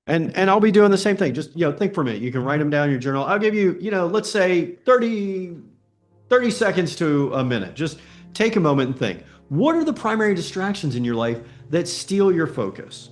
And I'll be doing the same thing. Just, think for a minute. You can write them down in your journal. I'll give you, let's say 30 seconds to a minute. Just take a moment and think. What are the primary distractions in your life that steal your focus?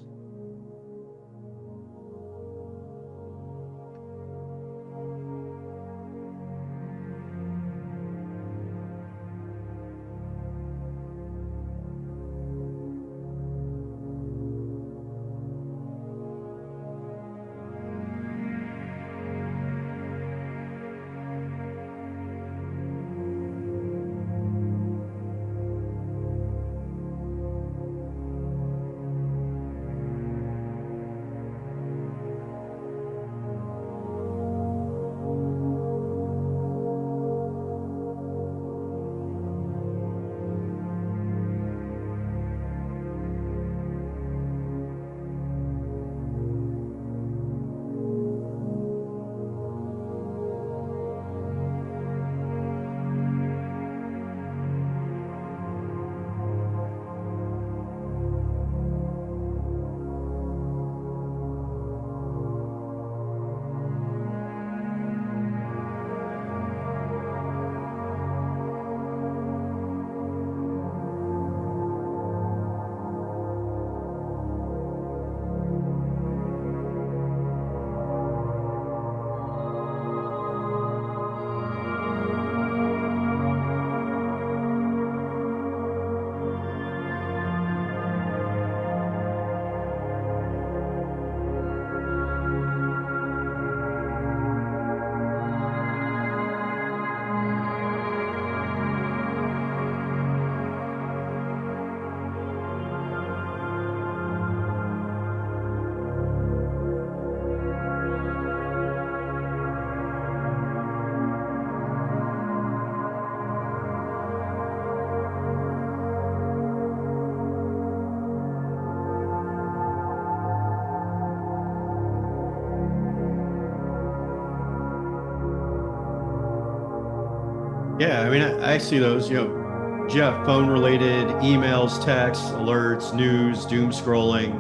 Yeah, I mean, I see those, Jeff, phone related emails, texts, alerts, news, doom scrolling.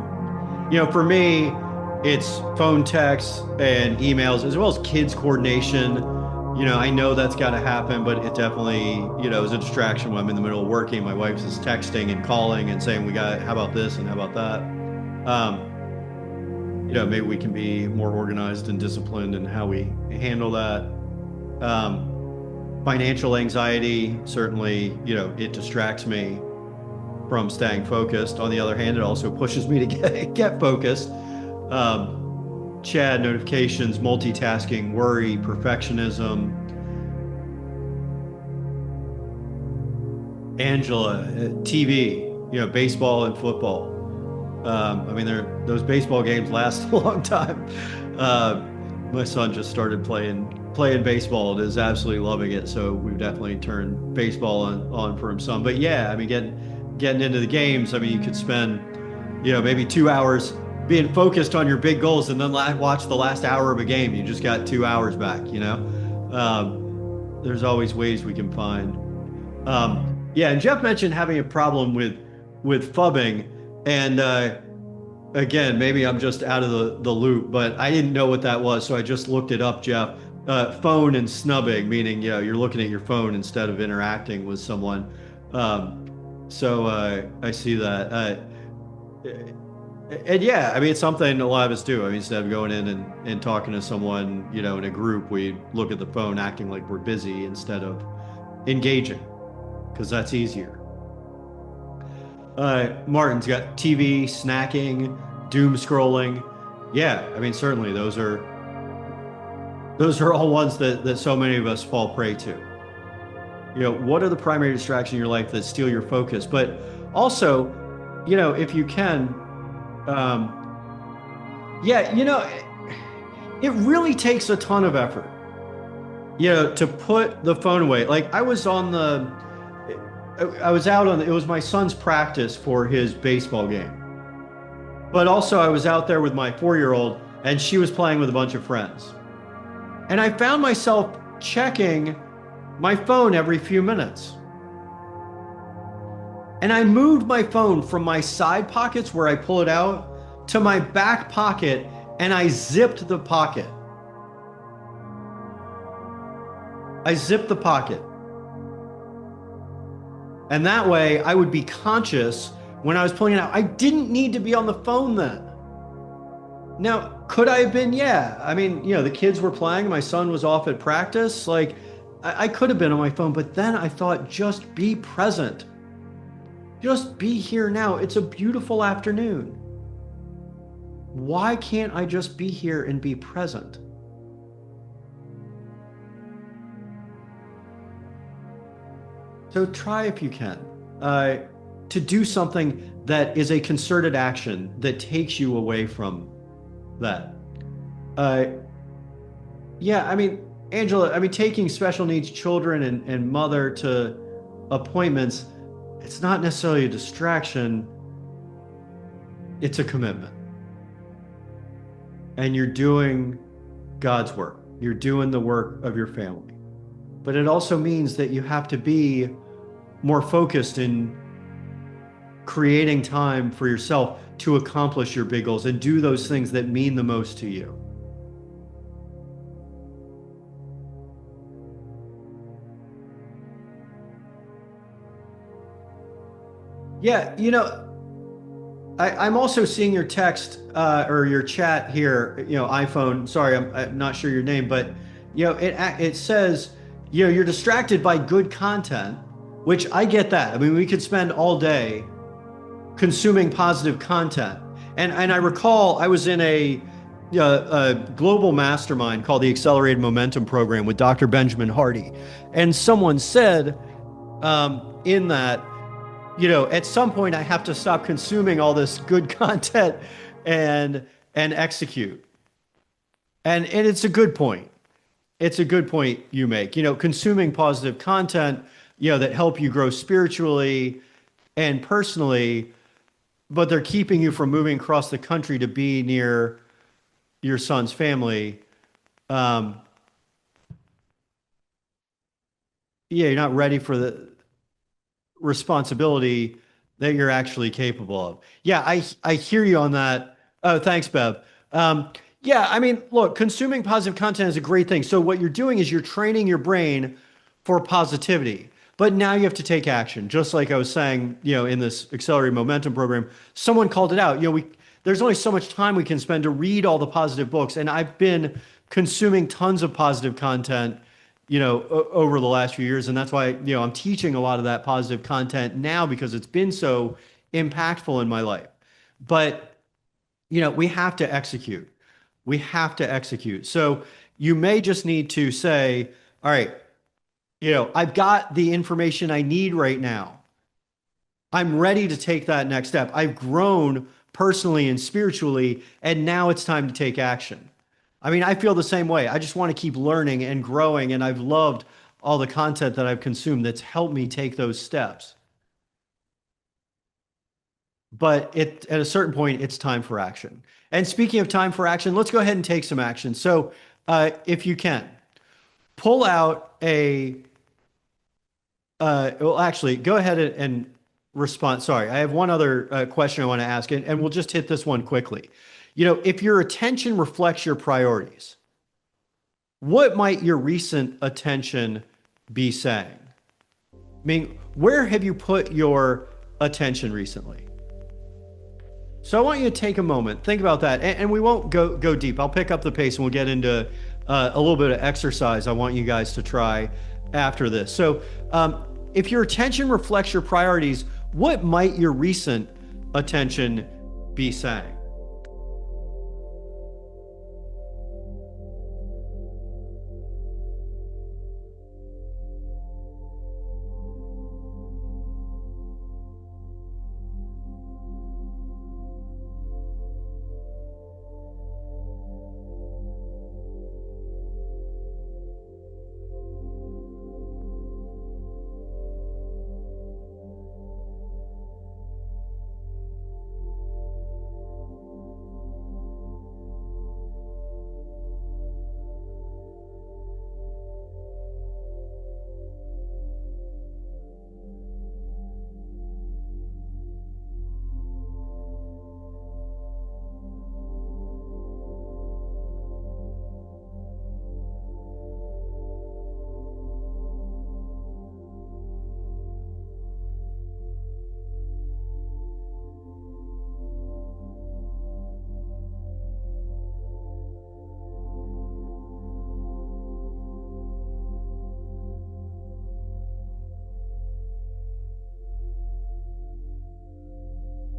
For me, it's phone texts and emails, as well as kids coordination. I know that's got to happen, but it definitely, is a distraction when I'm in the middle of working. My wife is texting and calling and saying, how about this and how about that? Maybe we can be more organized and disciplined in how we handle that. Financial anxiety, certainly, it distracts me from staying focused. On the other hand, it also pushes me to get focused. Chat, notifications, multitasking, worry, perfectionism. Angela, TV, baseball and football. I mean, those baseball games last a long time. My son just started playing baseball and is absolutely loving it. So we've definitely turned baseball on for him some. But yeah, I mean, getting into the games, I mean, you could spend, maybe 2 hours being focused on your big goals and then watch the last hour of a game. You just got 2 hours back, There's always ways we can find. Yeah, and Jeff mentioned having a problem with phubbing. And again, maybe I'm just out of the loop, but I didn't know what that was. So I just looked it up, Jeff. Phone and snubbing, meaning, you're looking at your phone instead of interacting with someone. So I see that. And yeah, I mean, it's something a lot of us do. I mean, instead of going in and talking to someone, in a group, we look at the phone acting like we're busy instead of engaging, because that's easier. Martin's got TV, snacking, doom scrolling. Yeah, I mean, certainly those are all ones that so many of us fall prey to. What are the primary distractions in your life that steal your focus? But also, if you can, yeah, it really takes a ton of effort, to put the phone away. Like I was out on, it was my son's practice for his baseball game. But also I was out there with my 4-year-old and she was playing with a bunch of friends. And I found myself checking my phone every few minutes. And I moved my phone from my side pockets where I pull it out to my back pocket and I zipped the pocket. I zipped the pocket. And that way I would be conscious when I was pulling it out. I didn't need to be on the phone then. Now, could I have been? Yeah. I mean, the kids were playing. My son was off at practice. Like, I could have been on my phone, but then I thought, just be present. Just be here now. It's a beautiful afternoon. Why can't I just be here and be present? So try, if you can, to do something that is a concerted action that takes you away from that. Yeah, I mean, Angela, taking special needs children and mother to appointments, it's not necessarily a distraction, it's a commitment. And you're doing God's work. You're doing the work of your family. But it also means that you have to be more focused in creating time for yourself to accomplish your big goals and do those things that mean the most to you. Yeah, I'm also seeing your text or your chat here, iPhone. Sorry, I'm not sure your name, but it says, you're distracted by good content, which I get that. I mean, we could spend all day consuming positive content. And I recall I was in a global mastermind called the Accelerated Momentum Program with Dr. Benjamin Hardy. And someone said in that, at some point I have to stop consuming all this good content and execute. And it's a good point. It's a good point you make. Consuming positive content, that help you grow spiritually and personally, but they're keeping you from moving across the country to be near your son's family. Yeah, you're not ready for the responsibility that you're actually capable of. Yeah, I hear you on that. Oh, thanks, Bev. Yeah, I mean, look, consuming positive content is a great thing. So what you're doing is you're training your brain for positivity. But now you have to take action. Just like I was saying, in this Accelerated Momentum Program, someone called it out. There's only so much time we can spend to read all the positive books. And I've been consuming tons of positive content, over the last few years. And that's why, I'm teaching a lot of that positive content now because it's been so impactful in my life. But, we have to execute. We have to execute. So you may just need to say, all right, I've got the information I need right now. I'm ready to take that next step. I've grown personally and spiritually, and now it's time to take action. I mean, I feel the same way. I just want to keep learning and growing, and I've loved all the content that I've consumed that's helped me take those steps. But at a certain point, it's time for action. And speaking of time for action, let's go ahead and take some action. So if you can, pull out well, actually, go ahead and respond. Sorry, I have one other question I want to ask, and we'll just hit this one quickly. If your attention reflects your priorities, what might your recent attention be saying? I mean, where have you put your attention recently? So I want you to take a moment, think about that, and we won't go deep. I'll pick up the pace and we'll get into a little bit of exercise I want you guys to try after this. So if your attention reflects your priorities, what might your recent attention be saying?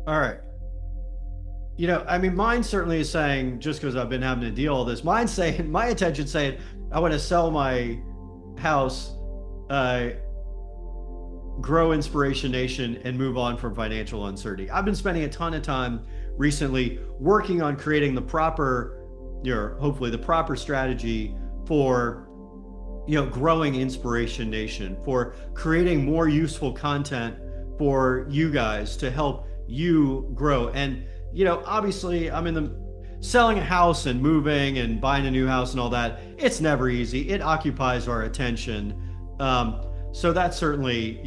All right. I mean, mine certainly is saying, just because I've been having to deal with this, mine's saying, my attention's saying, I want to sell my house, uh, grow Inspiration Nation, and move on from financial uncertainty. I've been spending a ton of time recently working on creating the proper, hopefully the proper strategy for, growing Inspiration Nation, for creating more useful content for you guys to help you grow. And, obviously I'm in the selling a house and moving and buying a new house and all that. It's never easy. It occupies our attention. So that's certainly,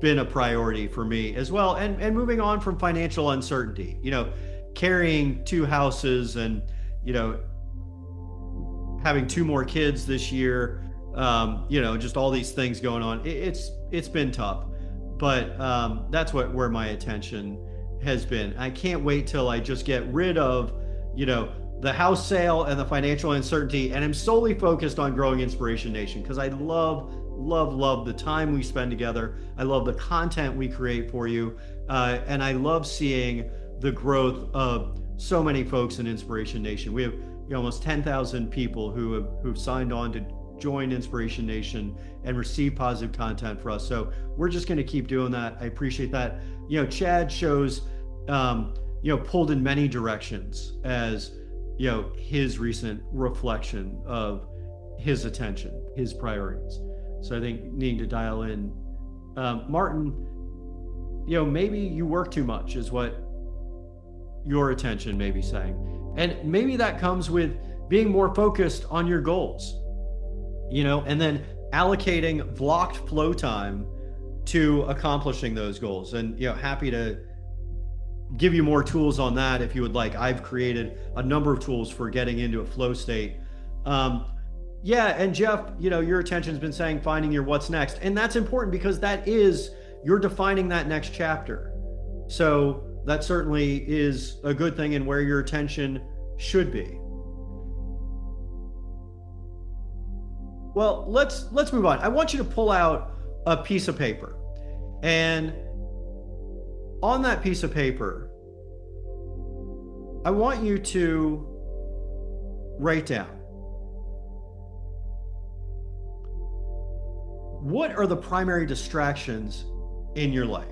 been a priority for me as well. And moving on from financial uncertainty, carrying two houses and, having two more kids this year, just all these things going on. It's been tough, but that's where my attention has been. I can't wait till I just get rid of, the house sale and the financial uncertainty, and I'm solely focused on growing Inspiration Nation, because I love the time we spend together. I love the content we create for you, and I love seeing the growth of so many folks in Inspiration Nation. We have almost 10,000 people who've signed on to join Inspiration Nation and receive positive content for us. So we're just going to keep doing that. I appreciate that. Chad shows, pulled in many directions as, his recent reflection of his attention, his priorities. So I think needing to dial in. Martin, maybe you work too much is what your attention may be saying. And maybe that comes with being more focused on your goals, and then allocating blocked flow time to accomplishing those goals. And, happy to give you more tools on that if you would like. I've created a number of tools for getting into a flow state. Yeah, and Jeff, your attention's been saying finding your what's next. And that's important because you're defining that next chapter. So that certainly is a good thing and where your attention should be. Well, let's move on. I want you to pull out a piece of paper, and on that piece of paper, I want you to write down, what are the primary distractions in your life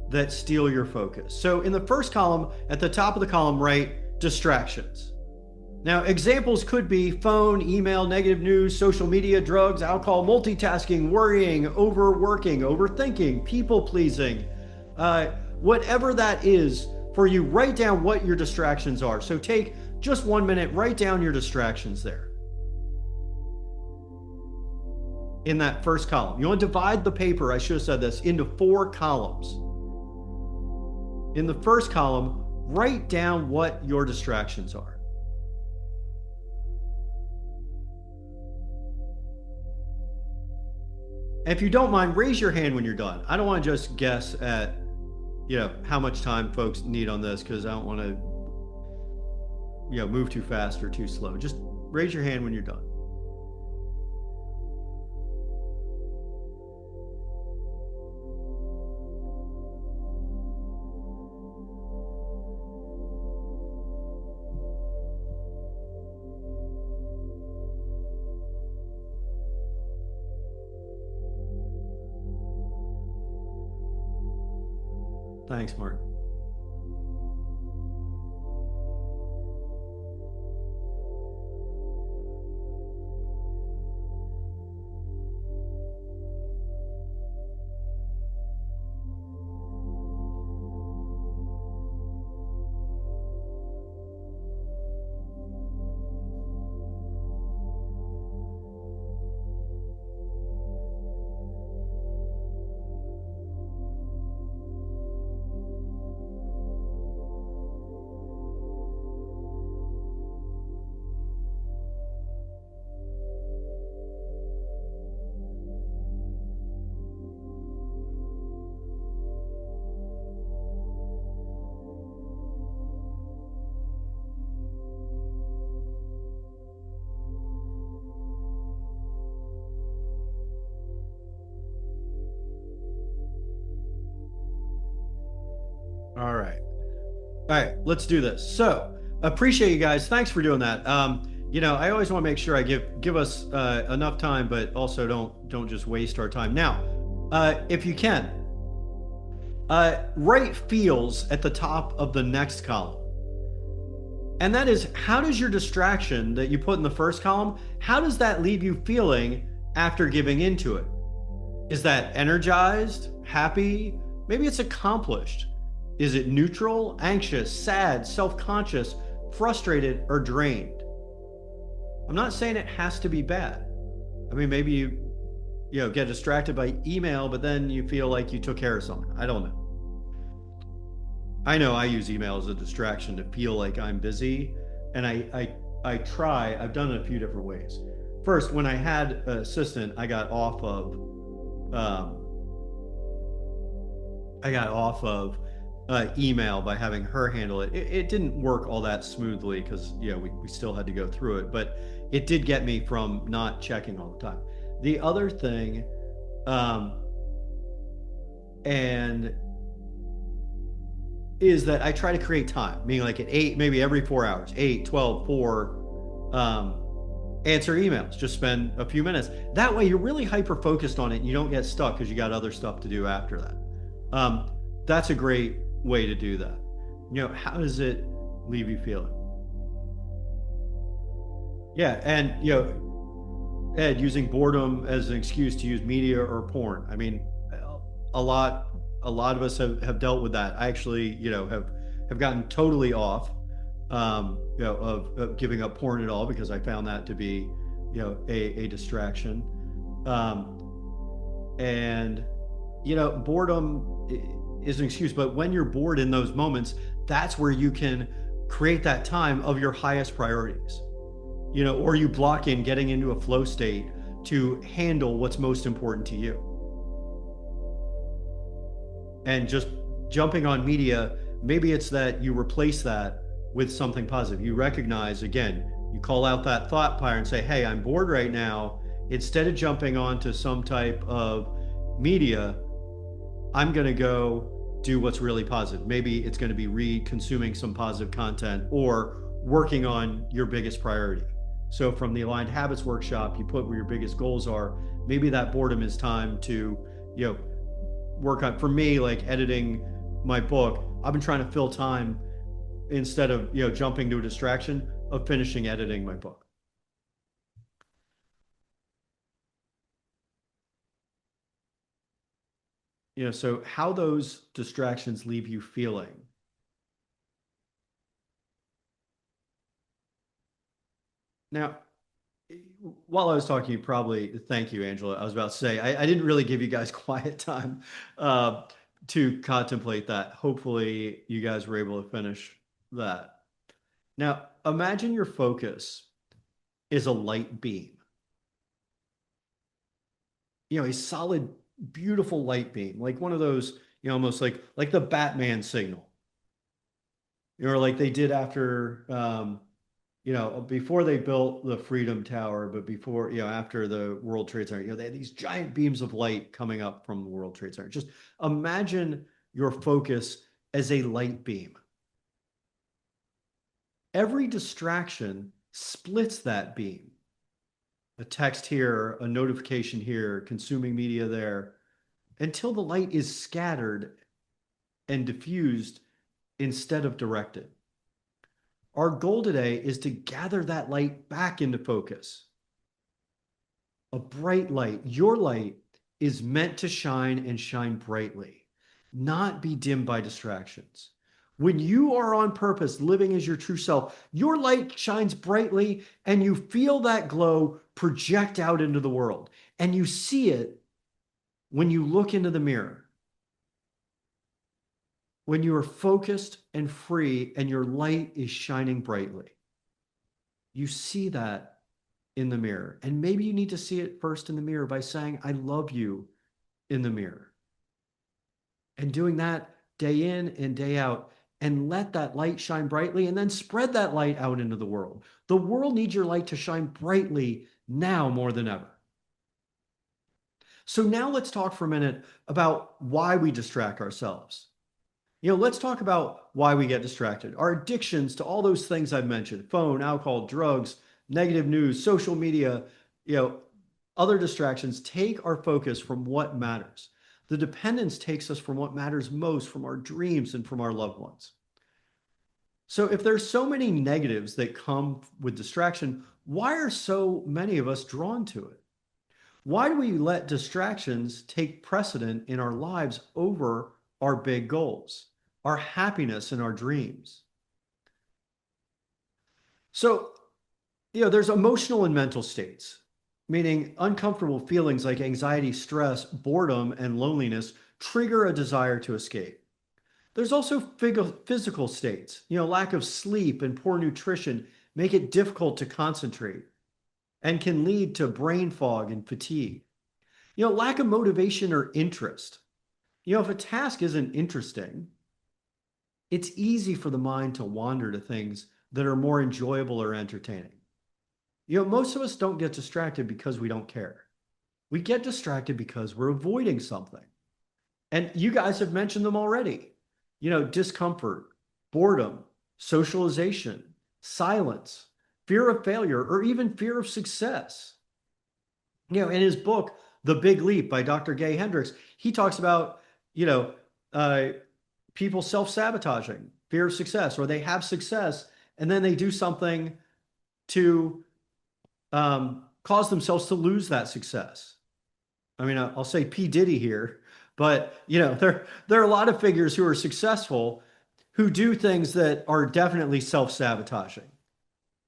that steal your focus? So in the first column, at the top of the column, write distractions. Now, examples could be phone, email, negative news, social media, drugs, alcohol, multitasking, worrying, overworking, overthinking, people pleasing, whatever that is for you. Write down what your distractions are. So take just 1 minute, write down your distractions there in that first column. You want to divide the paper, I should have said this, into 4 columns. In the first column, write down what your distractions are. If you don't mind, raise your hand when you're done. I don't want to just guess at, how much time folks need on this, because I don't want to, move too fast or too slow. Just raise your hand when you're done. Thanks, Mark. All right. All right, let's do this. So, appreciate you guys. Thanks for doing that. I always want to make sure I give us enough time, but also don't just waste our time. Now, if you can, write feels at the top of the next column. And that is, how does your distraction that you put in the first column, how does that leave you feeling after giving into it? Is that energized, happy? Maybe it's accomplished. Is it neutral, anxious, sad, self-conscious, frustrated, or drained? I'm not saying it has to be bad. I mean, maybe you get distracted by email, but then you feel like you took care of something. I don't know. I know I use email as a distraction to feel like I'm busy, and I try. I've done it a few different ways. First, when I had an assistant, um, I got off of email by having her handle it. It didn't work all that smoothly because we still had to go through it, but it did get me from not checking all the time. The other thing, and is that I try to create time, meaning like at 8, maybe every 4 hours, 8, 12, 4, answer emails, just spend a few minutes. That way you're really hyper focused on it and you don't get stuck because you got other stuff to do after that. That's a great way to do that. How does it leave you feeling? Yeah, and Ed, using boredom as an excuse to use media or porn. I mean, a lot a lot of us have dealt with that. I actually, have gotten totally off, of giving up porn at all because I found that to be, a distraction. And boredom is an excuse, but when you're bored in those moments, that's where you can create that time of your highest priorities, or you block in getting into a flow state to handle what's most important to you. And just jumping on media, maybe it's that you replace that with something positive. You recognize, again, you call out that thought pattern and say, hey, I'm bored right now. Instead of jumping onto some type of media, I'm going to go do what's really positive. Maybe it's going to be consuming some positive content or working on your biggest priority. So from the Aligned Habits workshop, you put where your biggest goals are. Maybe that boredom is time to, work on, for me, like editing my book. I've been trying to fill time instead of, jumping to a distraction of finishing editing my book. So how those distractions leave you feeling. Now, while I was talking, you probably, thank you, Angela. I was about to say, I didn't really give you guys quiet time to contemplate that. Hopefully, you guys were able to finish that. Now, imagine your focus is a light beam, a solid, beautiful light beam, like one of those, almost like the Batman signal, or like they did after before they built the Freedom Tower, but before, after the World Trade Center, they had these giant beams of light coming up from the World Trade Center. Just imagine your focus as a light beam. Every distraction splits that beam. A text here, a notification here, consuming media there, until the light is scattered and diffused instead of directed. Our goal today is to gather that light back into focus. A bright light, your light, is meant to shine and shine brightly, not be dimmed by distractions. When you are on purpose, living as your true self, your light shines brightly and you feel that glow project out into the world. And you see it when you look into the mirror. When you are focused and free and your light is shining brightly. You see that in the mirror. And maybe you need to see it first in the mirror by saying, I love you in the mirror. And doing that day in and day out, and let that light shine brightly and then spread that light out into the world. The world needs your light to shine brightly now more than ever. So now let's talk for a minute about why we distract ourselves. Let's talk about why we get distracted. Our addictions to all those things I've mentioned, phone, alcohol, drugs, negative news, social media, other distractions take our focus from what matters. The dependence takes us from what matters most, from our dreams and from our loved ones. So if there's so many negatives that come with distraction, why are so many of us drawn to it? Why do we let distractions take precedent in our lives over our big goals, our happiness and our dreams? So, there's emotional and mental states, meaning uncomfortable feelings like anxiety, stress, boredom, and loneliness trigger a desire to escape. There's also physical states, lack of sleep and poor nutrition make it difficult to concentrate and can lead to brain fog and fatigue. Lack of motivation or interest. If a task isn't interesting, it's easy for the mind to wander to things that are more enjoyable or entertaining. Most of us don't get distracted because we don't care. We get distracted because we're avoiding something. And you guys have mentioned them already. Discomfort, boredom, socialization, silence, fear of failure, or even fear of success. In his book, The Big Leap by Dr. Gay Hendricks, he talks about, people self-sabotaging, fear of success, or they have success and then they do something to cause themselves to lose that success. I mean, I'll say P. Diddy here, but there are a lot of figures who are successful who do things that are definitely self-sabotaging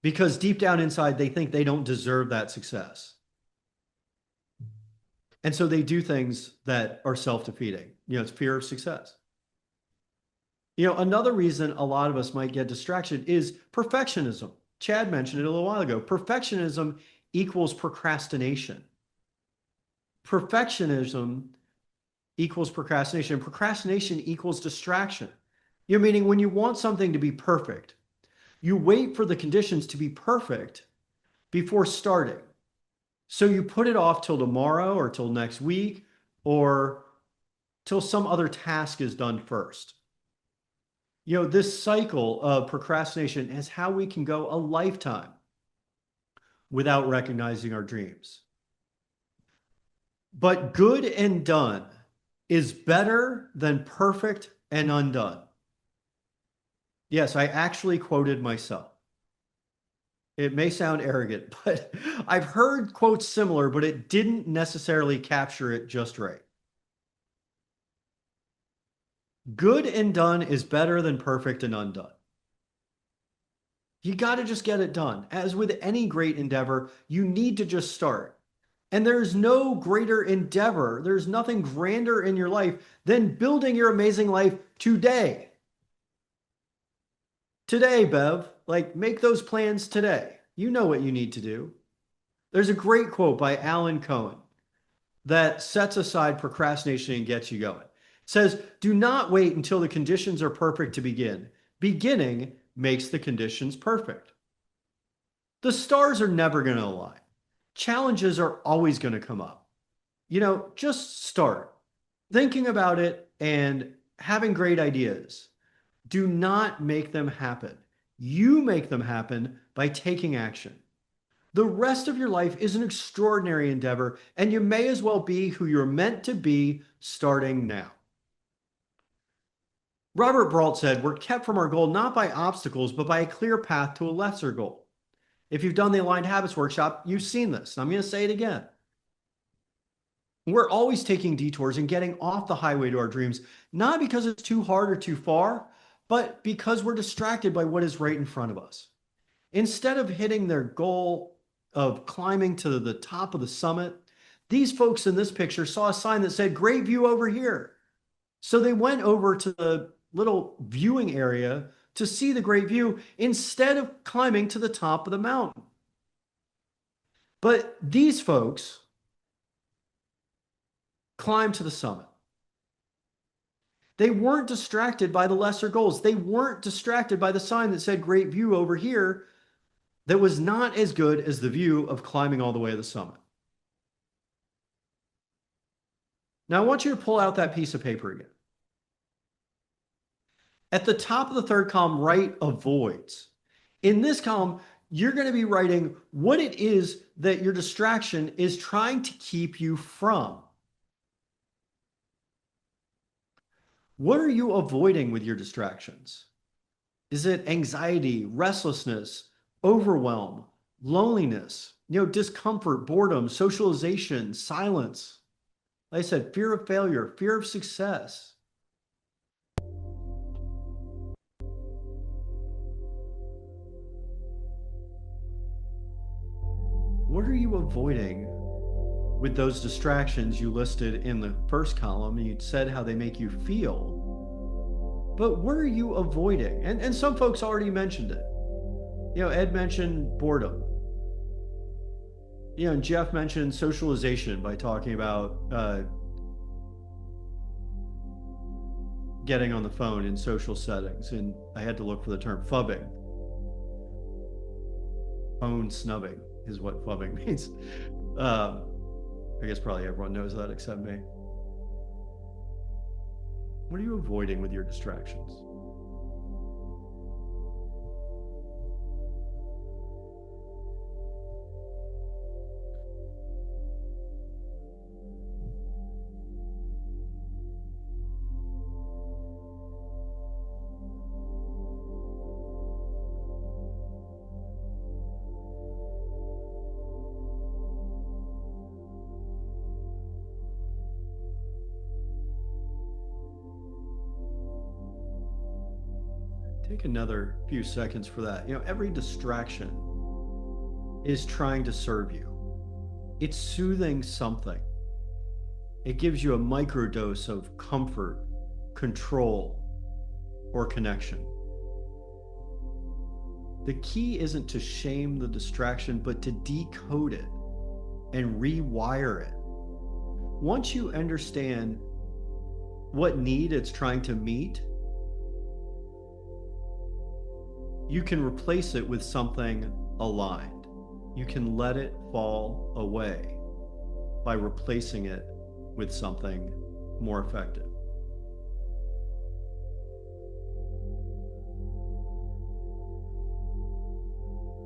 because deep down inside they think they don't deserve that success. And so they do things that are self-defeating. It's fear of success. Another reason a lot of us might get distraction is perfectionism. Chad mentioned it a little while ago. Perfectionism equals procrastination. Perfectionism equals procrastination. Procrastination equals distraction. Meaning when you want something to be perfect, you wait for the conditions to be perfect before starting. So you put it off till tomorrow or till next week or till some other task is done first. This cycle of procrastination is how we can go a lifetime without recognizing our dreams. But good and done is better than perfect and undone. Yes, I actually quoted myself. It may sound arrogant, but I've heard quotes similar, but it didn't necessarily capture it just right. Good and done is better than perfect and undone. You got to just get it done. As with any great endeavor, you need to just start. And there's no greater endeavor, there's nothing grander in your life than building your amazing life today. Today, Bev, make those plans today. You know what you need to do. There's a great quote by Alan Cohen that sets aside procrastination and gets you going. It says, do not wait until the conditions are perfect to begin. Beginning makes the conditions perfect. The stars are never going to align. Challenges are always going to come up. Just start thinking about it and having great ideas. Do not make them happen. You make them happen by taking action. The rest of your life is an extraordinary endeavor, and you may as well be who you're meant to be starting now. Robert Brault said, "We're kept from our goal not by obstacles, but by a clear path to a lesser goal." If you've done the Aligned Habits workshop, you've seen this. I'm going to say it again. We're always taking detours and getting off the highway to our dreams, not because it's too hard or too far, but because we're distracted by what is right in front of us. Instead of hitting their goal of climbing to the top of the summit, these folks in this picture saw a sign that said, "Great view over here." So they went over to the little viewing area to see the great view instead of climbing to the top of the mountain. But these folks climbed to the summit. They weren't distracted by the lesser goals. They weren't distracted by the sign that said "Great view over here," that was not as good as the view of climbing all the way to the summit. Now, I want you to pull out that piece of paper again. At the top of the third column, write avoids. In this column, you're going to be writing what it is that your distraction is trying to keep you from. What are you avoiding with your distractions? Is it anxiety, restlessness, overwhelm, loneliness, discomfort, boredom, socialization, silence? Like I said, fear of failure, fear of success. What are you avoiding with those distractions you listed in the first column? You said how they make you feel, but what are you avoiding? And some folks already mentioned it. Ed mentioned boredom. And Jeff mentioned socialization by talking about getting on the phone in social settings. And I had to look for the term phubbing. Phone snubbing is what phubbing means. I guess probably everyone knows that except me. What are you avoiding with your distractions? Take another few seconds for that. Every distraction is trying to serve you. It's soothing something. It gives you a microdose of comfort, control, or connection. The key isn't to shame the distraction, but to decode it and rewire it. Once you understand what need it's trying to meet, you can replace it with something aligned. You can let it fall away by replacing it with something more effective.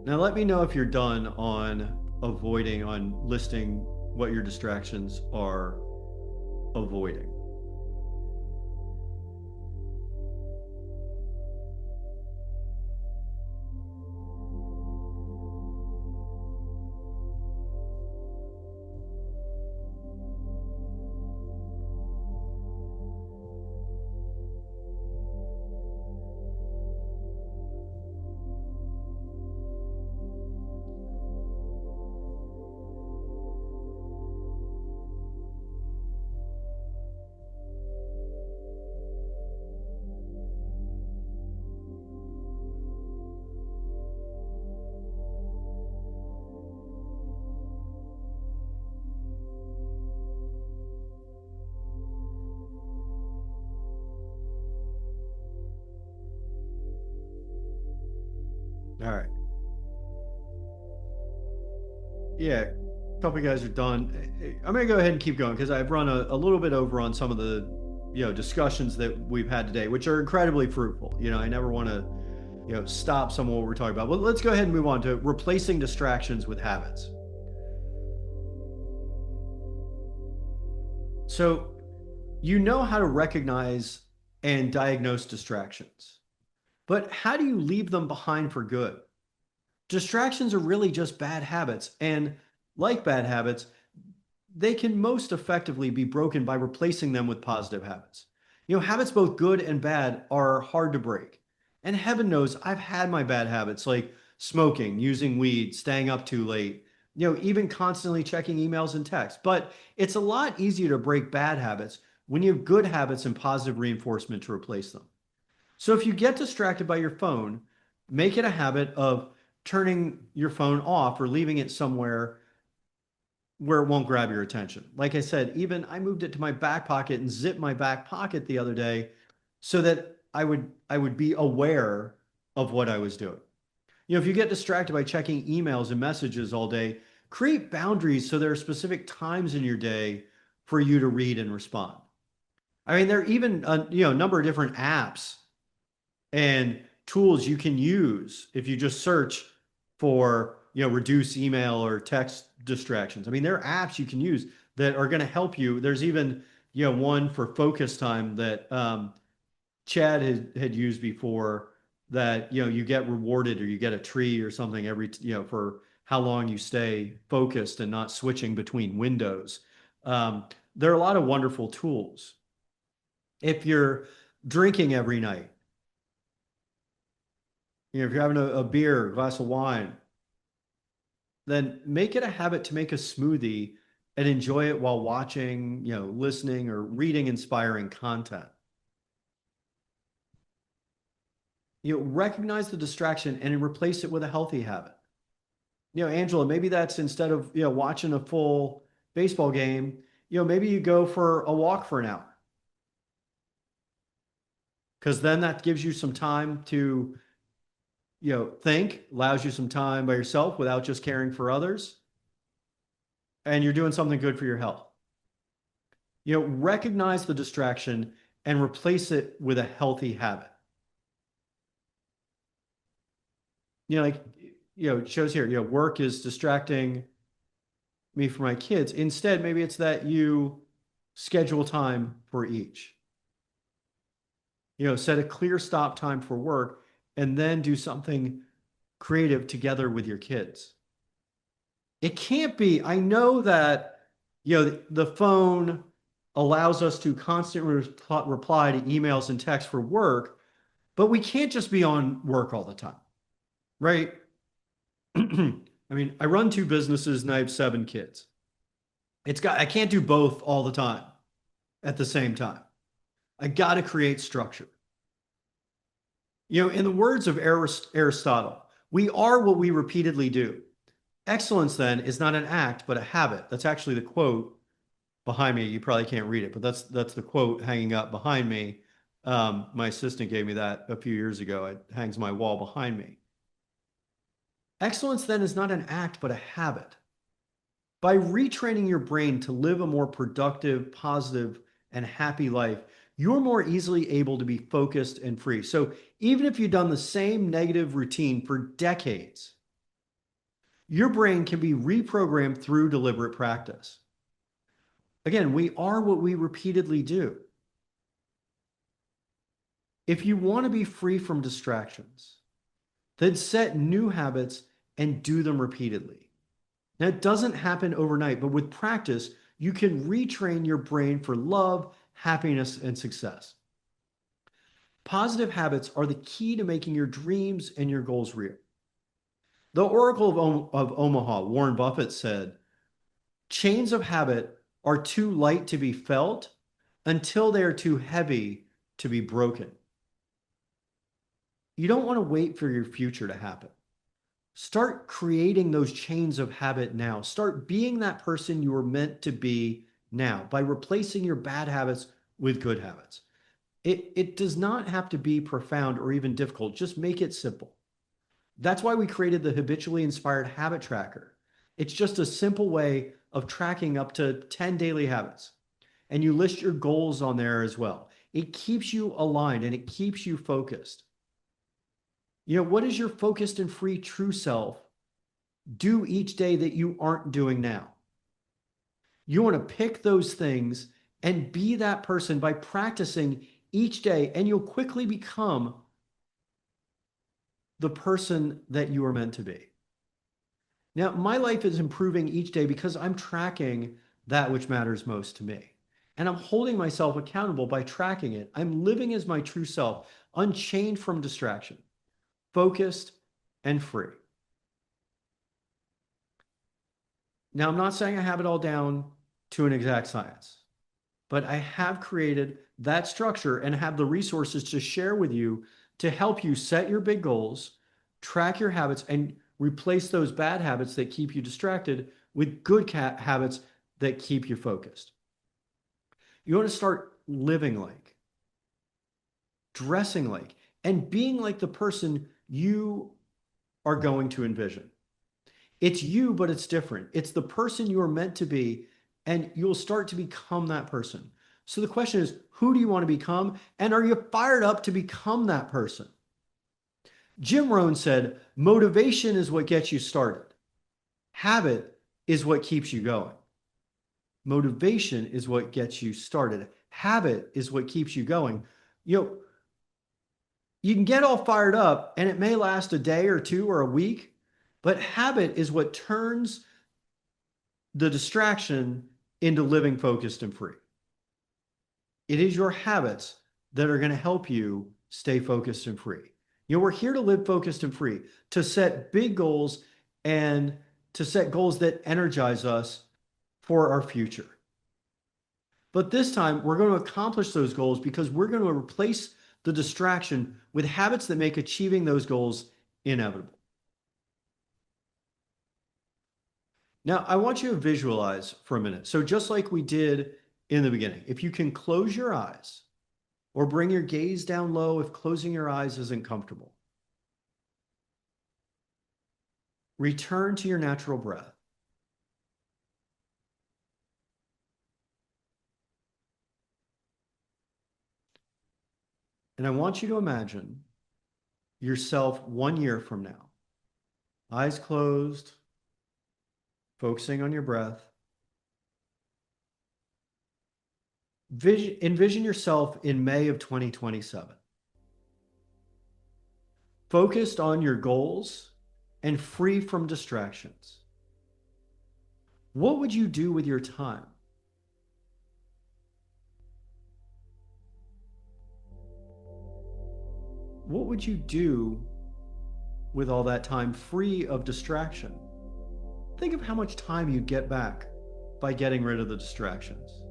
Now, let me know if you're done on listing what your distractions are avoiding. All right. Yeah, a couple of guys are done. I'm going to go ahead and keep going because I've run a little bit over on some of the discussions that we've had today, which are incredibly fruitful. I never want to stop some of what we're talking about. But let's go ahead and move on to replacing distractions with habits. So how to recognize and diagnose distractions. But how do you leave them behind for good? Distractions are really just bad habits. And like bad habits, they can most effectively be broken by replacing them with positive habits. Habits both good and bad are hard to break. And heaven knows I've had my bad habits like smoking, using weed, staying up too late, even constantly checking emails and texts. But it's a lot easier to break bad habits when you have good habits and positive reinforcement to replace them. So if you get distracted by your phone, make it a habit of turning your phone off or leaving it somewhere where it won't grab your attention. Like I said, even I moved it to my back pocket and zipped my back pocket the other day so that I would be aware of what I was doing. If you get distracted by checking emails and messages all day, create boundaries so there are specific times in your day for you to read and respond. I mean, there are even a number of different apps and tools you can use if you just search for reduce email or text distractions. I mean, there are apps you can use that are going to help you. There's even one for focus time that Chad had used before, that you get rewarded or you get a tree or something every for how long you stay focused and not switching between windows. There are a lot of wonderful tools. If you're drinking every night, if you're having a beer, a glass of wine, then make it a habit to make a smoothie and enjoy it while watching, listening or reading inspiring content. Recognize the distraction and replace it with a healthy habit. Angela, maybe that's instead of, watching a full baseball game, maybe you go for a walk for an hour. Because then that gives you some time to think, allows you some time by yourself without just caring for others. And you're doing something good for your health. Recognize the distraction and replace it with a healthy habit. Like, it shows here, work is distracting me from my kids. Instead, maybe it's that you schedule time for each. Set a clear stop time for work and then do something creative together with your kids. It can't be. I know that, the phone allows us to constantly reply to emails and texts for work, but we can't just be on work all the time, right? I mean, I run two businesses and I have 7 kids. I can't do both all the time at the same time. I got to create structure. In the words of Aristotle, we are what we repeatedly do. Excellence, then, is not an act, but a habit. That's actually the quote behind me. You probably can't read it, but that's the quote hanging up behind me. My assistant gave me that a few years ago. It hangs my wall behind me. Excellence, then, is not an act, but a habit. By retraining your brain to live a more productive, positive, and happy life, you're more easily able to be focused and free. So even if you've done the same negative routine for decades, your brain can be reprogrammed through deliberate practice. Again, we are what we repeatedly do. If you want to be free from distractions, then set new habits and do them repeatedly. Now, it doesn't happen overnight, but with practice, you can retrain your brain for love, happiness, and success. Positive habits are the key to making your dreams and your goals real. The Oracle of Omaha, Warren Buffett, said, chains of habit are too light to be felt until they are too heavy to be broken. You don't want to wait for your future to happen. Start creating those chains of habit now. Start being that person you were meant to be now by replacing your bad habits with good habits. It does not have to be profound or even difficult. Just make it simple. That's why we created the Habitually Inspired Habit Tracker. It's just a simple way of tracking up to 10 daily habits. And you list your goals on there as well. It keeps you aligned and it keeps you focused. What does your focused and free true self do each day that you aren't doing now? You want to pick those things and be that person by practicing each day, and you'll quickly become the person that you are meant to be. Now, my life is improving each day because I'm tracking that which matters most to me. And I'm holding myself accountable by tracking it. I'm living as my true self, unchained from distraction, focused and free. Now, I'm not saying I have it all down to an exact science, but I have created that structure and have the resources to share with you to help you set your big goals, track your habits, and replace those bad habits that keep you distracted with good habits that keep you focused. You want to start living like, dressing like, and being like the person you are going to envision. It's you, but it's different. It's the person you are meant to be, and you'll start to become that person. So the question is, who do you want to become? And are you fired up to become that person? Jim Rohn said, motivation is what gets you started. Habit is what keeps you going. Motivation is what gets you started. Habit is what keeps you going. You can get all fired up and it may last a day or two or a week, but habit is what turns the distraction into living focused and free. It is your habits that are going to help you stay focused and free. We're here to live focused and free, to set big goals and to set goals that energize us for our future. But this time, we're going to accomplish those goals because we're going to replace the distraction with habits that make achieving those goals inevitable. Now, I want you to visualize for a minute. So just like we did in the beginning, if you can close your eyes or bring your gaze down low if closing your eyes isn't comfortable. Return to your natural breath. And I want you to imagine yourself 1 year from now, eyes closed, focusing on your breath. Envision yourself in May of 2027, focused on your goals and free from distractions. What would you do with your time? What would you do with all that time free of distraction? Think of how much time you'd get back by getting rid of the distractions.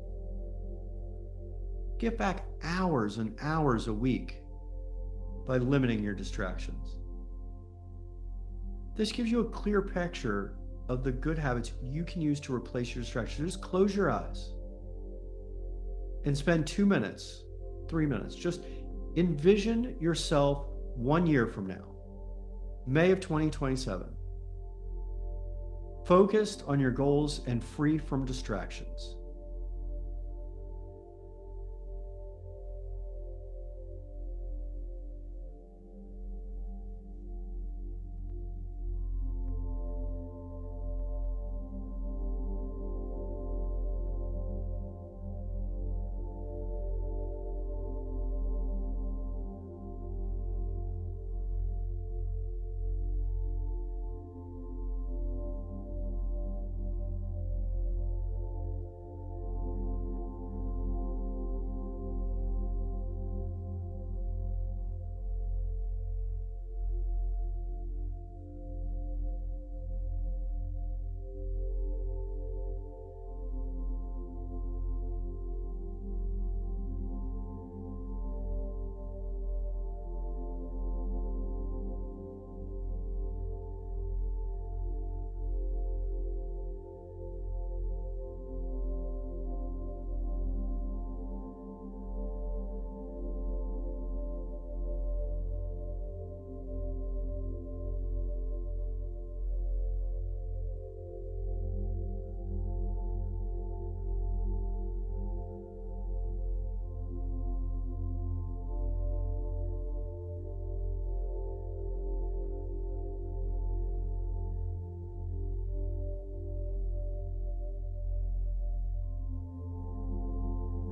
Get back hours and hours a week by limiting your distractions. This gives you a clear picture of the good habits you can use to replace your distractions. Just close your eyes and spend 2 minutes, 3 minutes. Just envision yourself 1 year from now, May of 2027, focused on your goals and free from distractions.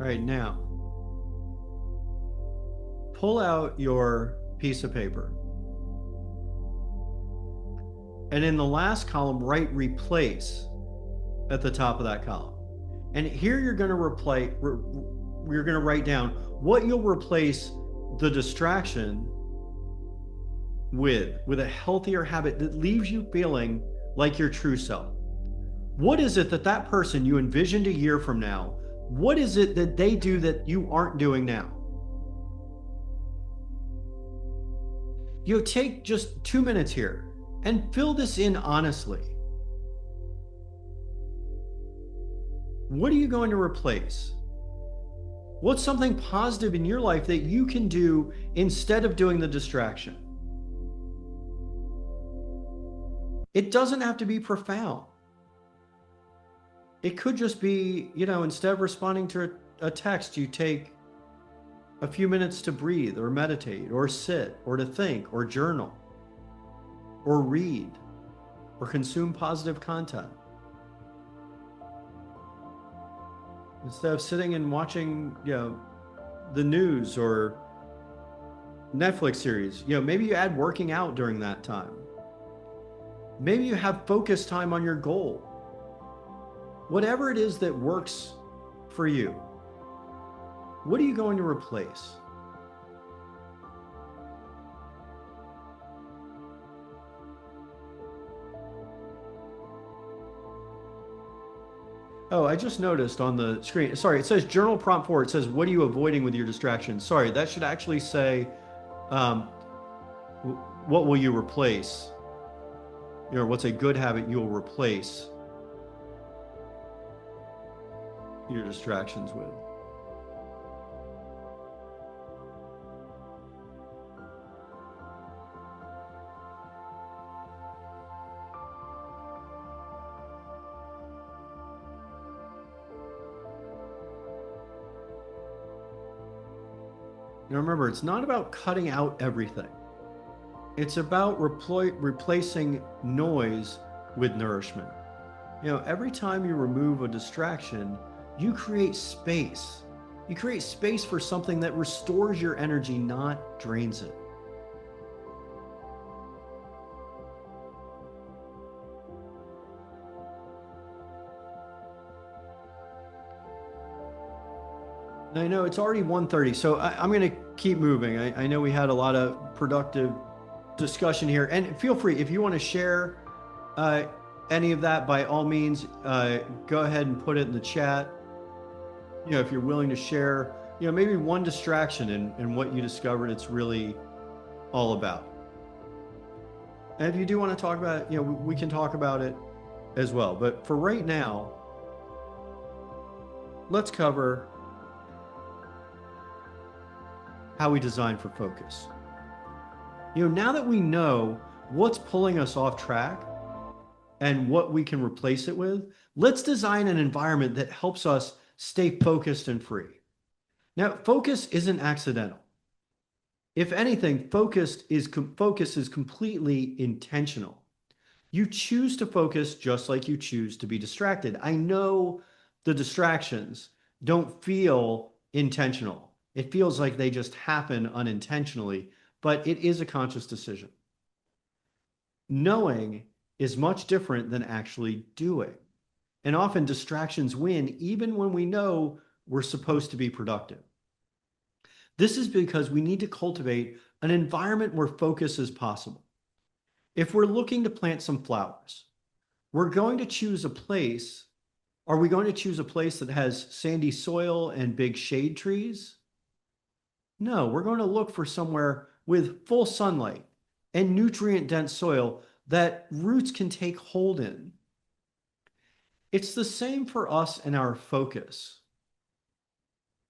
All right, now, pull out your piece of paper. And in the last column, write replace at the top of that column. And here you're going to you're going to write down what you'll replace the distraction with a healthier habit that leaves you feeling like your true self. What is it that that person you envisioned a year from now, what is it that they do that you aren't doing now? You take just 2 minutes here and fill this in honestly. What are you going to replace? What's something positive in your life that you can do instead of doing the distraction? It doesn't have to be profound. It could just be, instead of responding to a text, you take a few minutes to breathe or meditate or sit or to think or journal or read or consume positive content. Instead of sitting and watching, the news or Netflix series, maybe you add working out during that time. Maybe you have focus time on your goal. Whatever it is that works for you, what are you going to replace? Oh, I just noticed on the screen, sorry, it says journal prompt 4. It says, what are you avoiding with your distractions? Sorry, that should actually say, what will you replace? What's a good habit you'll replace your distractions with? Now remember, it's not about cutting out everything. It's about replacing noise with nourishment. Every time you remove a distraction, you create space. You create space for something that restores your energy, not drains it. I know it's already 1:30, so I'm going to keep moving. I know we had a lot of productive discussion here, and feel free if you want to share any of that, by all means, go ahead and put it in the chat. If you're willing to share, maybe one distraction and what you discovered it's really all about. And if you do want to talk about it, we can talk about it as well. But for right now, let's cover how we design for focus. Now that we know what's pulling us off track and what we can replace it with, let's design an environment that helps us stay focused and free. Now, focus isn't accidental. If anything, focus is completely intentional. You choose to focus just like you choose to be distracted. I know the distractions don't feel intentional. It feels like they just happen unintentionally, but it is a conscious decision. Knowing is much different than actually doing. And often distractions win even when we know we're supposed to be productive. This is because we need to cultivate an environment where focus is possible. If we're looking to plant some flowers, we're going to choose a place. Are we going to choose a place that has sandy soil and big shade trees? No, we're going to look for somewhere with full sunlight and nutrient-dense soil that roots can take hold in. It's the same for us and our focus.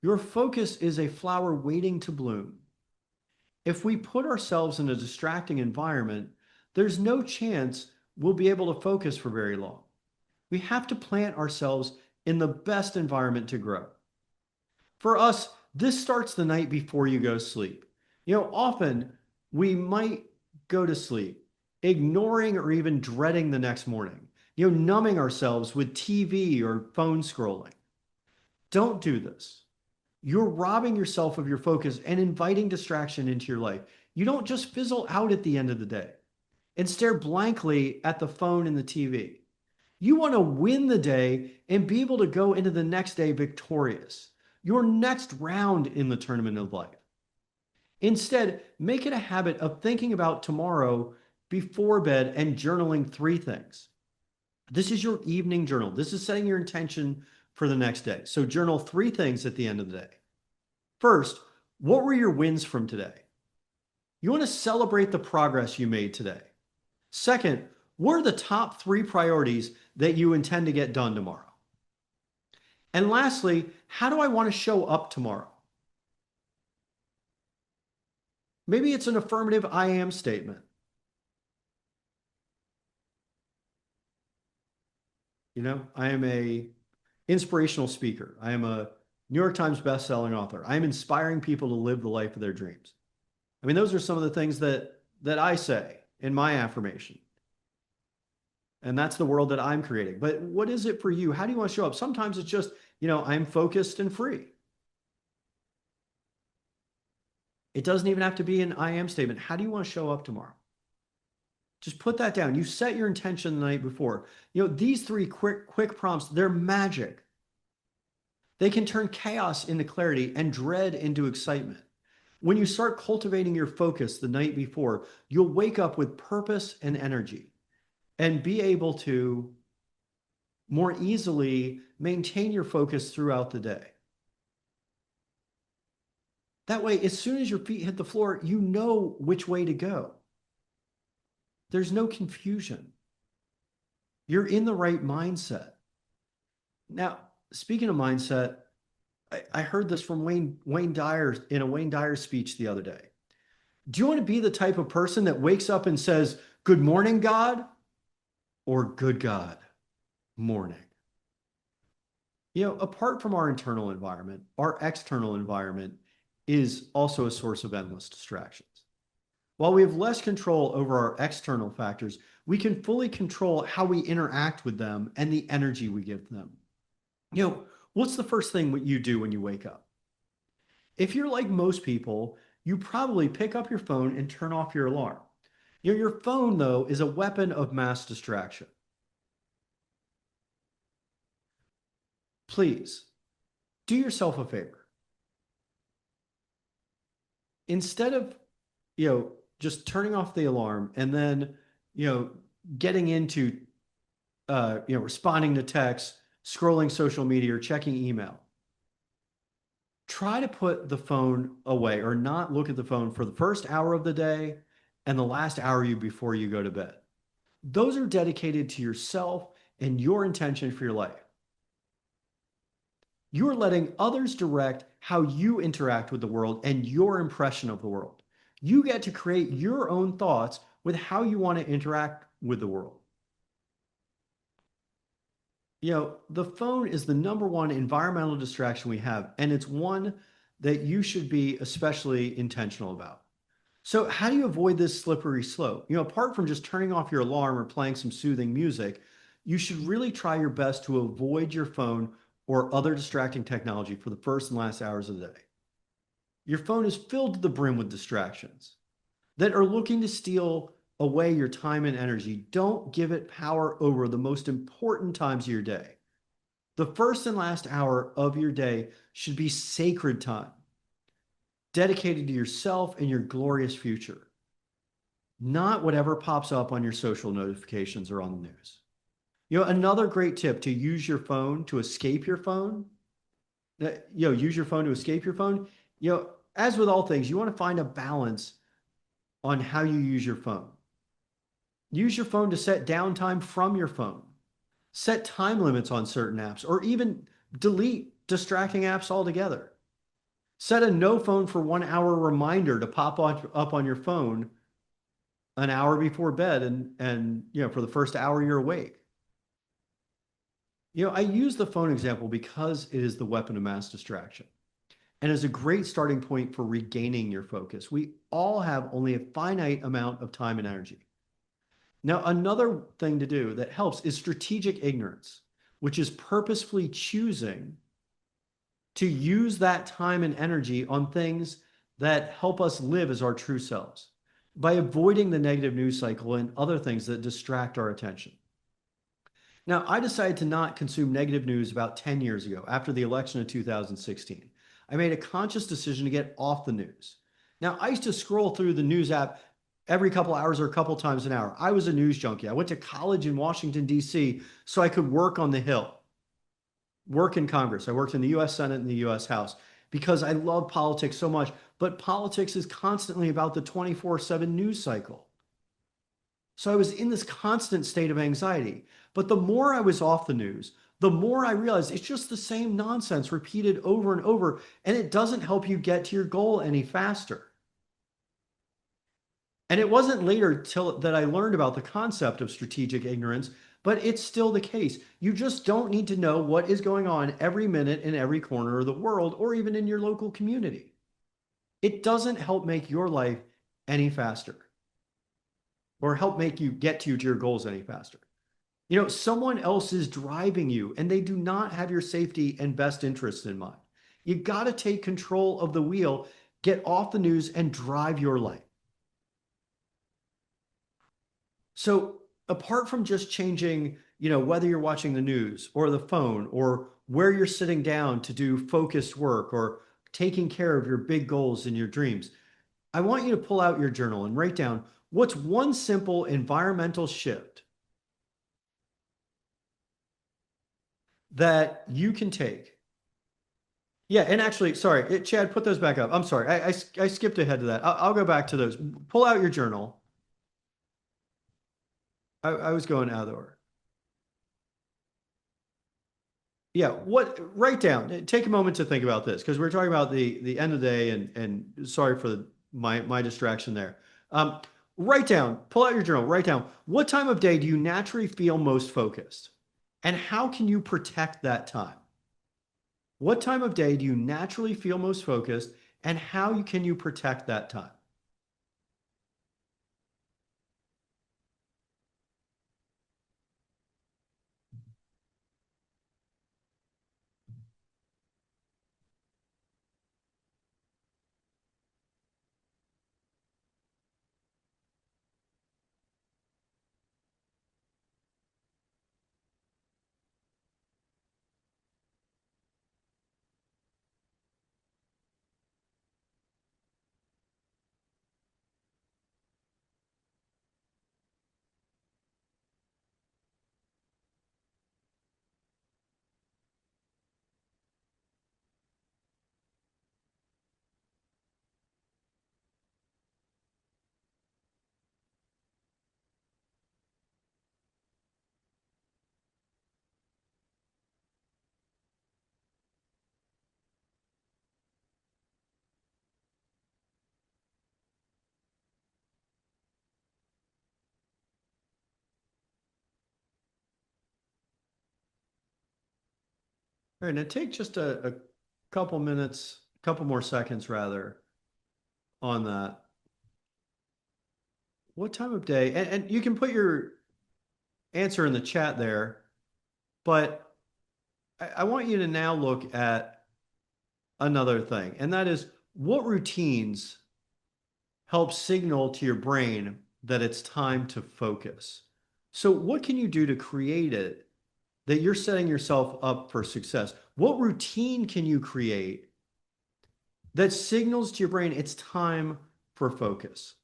Your focus is a flower waiting to bloom. If we put ourselves in a distracting environment, there's no chance we'll be able to focus for very long. We have to plant ourselves in the best environment to grow. For us, this starts the night before you go to sleep. Often we might go to sleep ignoring or even dreading the next morning, numbing ourselves with TV or phone scrolling. Don't do this. You're robbing yourself of your focus and inviting distraction into your life. You don't just fizzle out at the end of the day and stare blankly at the phone and the TV. You want to win the day and be able to go into the next day victorious, your next round in the tournament of life. Instead, make it a habit of thinking about tomorrow before bed and journaling three things. This is your evening journal. This is setting your intention for the next day. So, journal three things at the end of the day. First, what were your wins from today? You want to celebrate the progress you made today. Second, what are the top three priorities that you intend to get done tomorrow? And lastly, how do I want to show up tomorrow? Maybe it's an affirmative I am statement. I am a inspirational speaker. I am a New York Times best-selling author. I am inspiring people to live the life of their dreams. I mean, those are some of the things that I say in my affirmation. And that's the world that I'm creating. But what is it for you? How do you want to show up? Sometimes it's just, I'm focused and free. It doesn't even have to be an I am statement. How do you want to show up tomorrow? Just put that down. You set your intention the night before. These three quick prompts, they're magic. They can turn chaos into clarity and dread into excitement. When you start cultivating your focus the night before, you'll wake up with purpose and energy and be able to more easily maintain your focus throughout the day. That way, as soon as your feet hit the floor, you know which way to go. There's no confusion. You're in the right mindset. Now, speaking of mindset, I heard this from Wayne Dyer in a Wayne Dyer speech the other day. Do you want to be the type of person that wakes up and says, "Good morning, God," or "Good God, morning"? Apart from our internal environment, our external environment is also a source of endless distractions. While we have less control over our external factors, we can fully control how we interact with them and the energy we give them. What's the first thing you do when you wake up? If you're like most people, you probably pick up your phone and turn off your alarm. Your phone, though, is a weapon of mass distraction. Please do yourself a favor. Instead of, just turning off the alarm and then, getting into, responding to texts, scrolling social media, or checking email, try to put the phone away or not look at the phone for the first hour of the day and the last hour before you go to bed. Those are dedicated to yourself and your intention for your life. You're letting others direct how you interact with the world and your impression of the world. You get to create your own thoughts with how you want to interact with the world. The phone is the number one environmental distraction we have, and it's one that you should be especially intentional about. So how do you avoid this slippery slope? Apart from just turning off your alarm or playing some soothing music, you should really try your best to avoid your phone or other distracting technology for the first and last hours of the day. Your phone is filled to the brim with distractions that are looking to steal away your time and energy. Don't give it power over the most important times of your day. The first and last hour of your day should be sacred time, dedicated to yourself and your glorious future, not whatever pops up on your social notifications or on the news. Another great tip to use your phone to escape your phone, use your phone to escape your phone. As with all things, you want to find a balance on how you use your phone. Use your phone to set downtime from your phone. Set time limits on certain apps, or even delete distracting apps altogether. Set a no phone for 1 hour reminder to pop up on your phone an hour before bed and for the first hour you're awake. I use the phone example because it is the weapon of mass distraction and is a great starting point for regaining your focus. We all have only a finite amount of time and energy. Now, another thing to do that helps is strategic ignorance, which is purposefully choosing to use that time and energy on things that help us live as our true selves by avoiding the negative news cycle and other things that distract our attention. Now, I decided to not consume negative news about 10 years ago after the election of 2016. I made a conscious decision to get off the news. Now, I used to scroll through the news app every couple hours or a couple times an hour. I was a news junkie. I went to college in Washington, D.C., so I could work on the Hill, work in Congress. I worked in the US Senate and the US House because I love politics so much. But politics is constantly about the 24/7 news cycle. So I was in this constant state of anxiety. But the more I was off the news, the more I realized it's just the same nonsense repeated over and over, and it doesn't help you get to your goal any faster. And it wasn't later till that I learned about the concept of strategic ignorance, but it's still the case. You just don't need to know what is going on every minute in every corner of the world or even in your local community. It doesn't help make your life any faster or help make you get to your goals any faster. You know, someone else is driving you and they do not have your safety and best interests in mind. You got to take control of the wheel, get off the news, and drive your life. So, apart from just changing, whether you're watching the news or the phone or where you're sitting down to do focused work or taking care of your big goals and your dreams, I want you to pull out your journal and write down what's one simple environmental shift that you can take. Yeah, and actually, sorry, Chad, put those back up. I'm sorry, I skipped ahead to that. I'll go back to those. Pull out your journal. I was going out of the order. Yeah, write down. Take a moment to think about this because we're talking about the end of the day, and sorry for my distraction there. Um, Write down. Pull out your journal. Write down what time of day do you naturally feel most focused, and how can you protect that time? What time of day do you naturally feel most focused, and how can you protect that time? All right, now take just a couple minutes, couple more seconds rather, on that. What time of day? And you can put your answer in the chat there, but I want you to now look at another thing, and that is what routines help signal to your brain that it's time to focus. So, what can you do to create it that you're setting yourself up for success? What routine can you create that signals to your brain it's time for focus?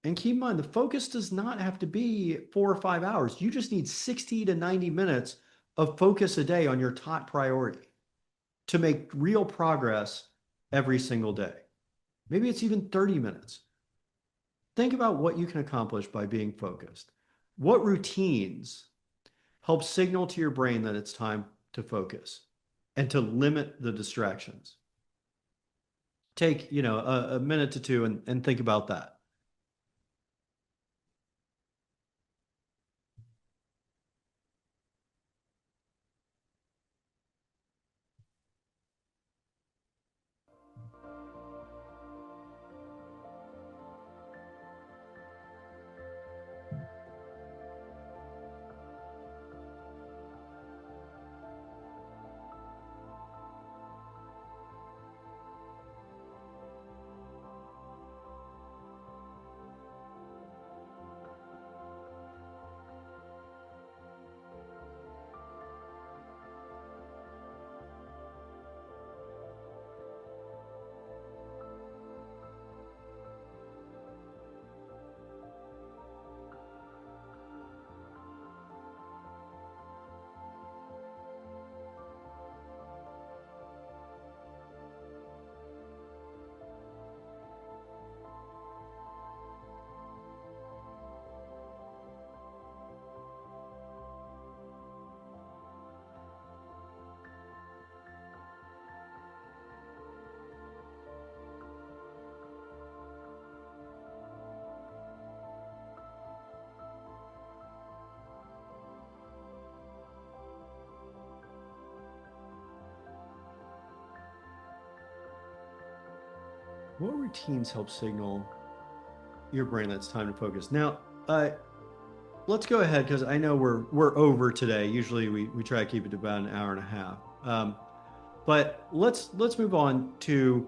And keep in mind, the focus does not have to be 4 or 5 hours. You just need 60 to 90 minutes of focus a day on your top priority to make real progress every single day. Maybe it's even 30 minutes. Think about what you can accomplish by being focused. What routines help signal to your brain that it's time to focus and to limit the distractions? Take, a minute to two and think about that. What routines help signal your brain that it's time to focus? Now, let's go ahead because I know we're over today. Usually we try to keep it to about an hour and a half. But let's move on to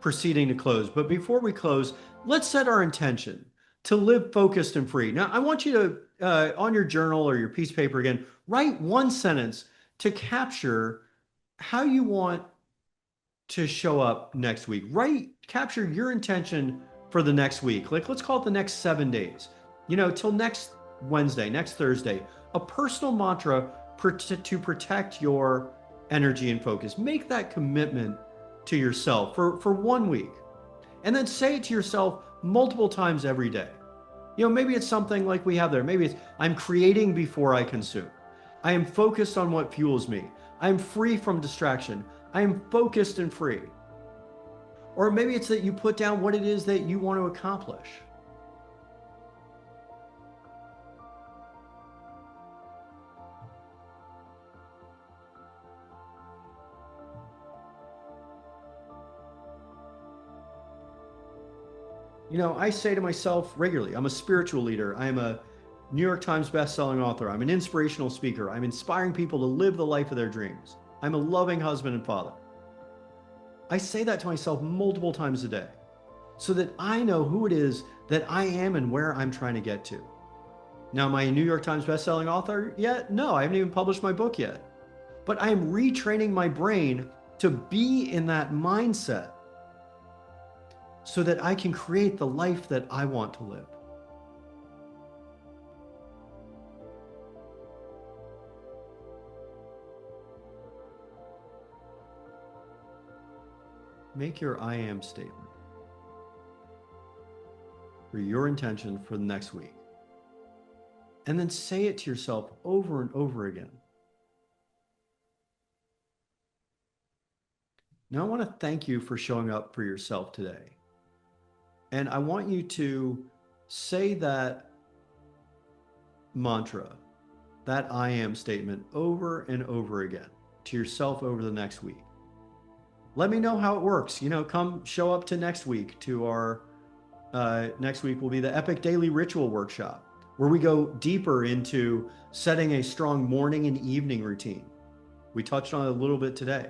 proceeding to close. But before we close, let's set our intention to live focused and free. Now, I want you to on your journal or your piece of paper again, write one sentence to capture how you want to show up next week. Capture your intention for the next week. Like, let's call it the next 7 days, till next Wednesday, next Thursday, a personal mantra to protect your energy and focus. Make that commitment to yourself for 1 week. And then say it to yourself multiple times every day. Maybe it's something like we have there. Maybe it's, I'm creating before I consume. I am focused on what fuels me. I am free from distraction. I am focused and free. Or maybe it's that you put down what it is that you want to accomplish. I say to myself regularly, I'm a spiritual leader. I am a New York Times bestselling author. I'm an inspirational speaker. I'm inspiring people to live the life of their dreams. I'm a loving husband and father. I say that to myself multiple times a day so that I know who it is that I am and where I'm trying to get to. Now, am I a New York Times bestselling author yet? No, I haven't even published my book yet. But I am retraining my brain to be in that mindset so that I can create the life that I want to live. Make your I am statement for your intention for the next week. And then say it to yourself over and over again. Now, I want to thank you for showing up for yourself today. And I want you to say that mantra, that I am statement over and over again to yourself over the next week. Let me know how it works. Come show up to next week to our, next week will be the Epic Daily Ritual Workshop, where we go deeper into setting a strong morning and evening routine. We touched on it a little bit today.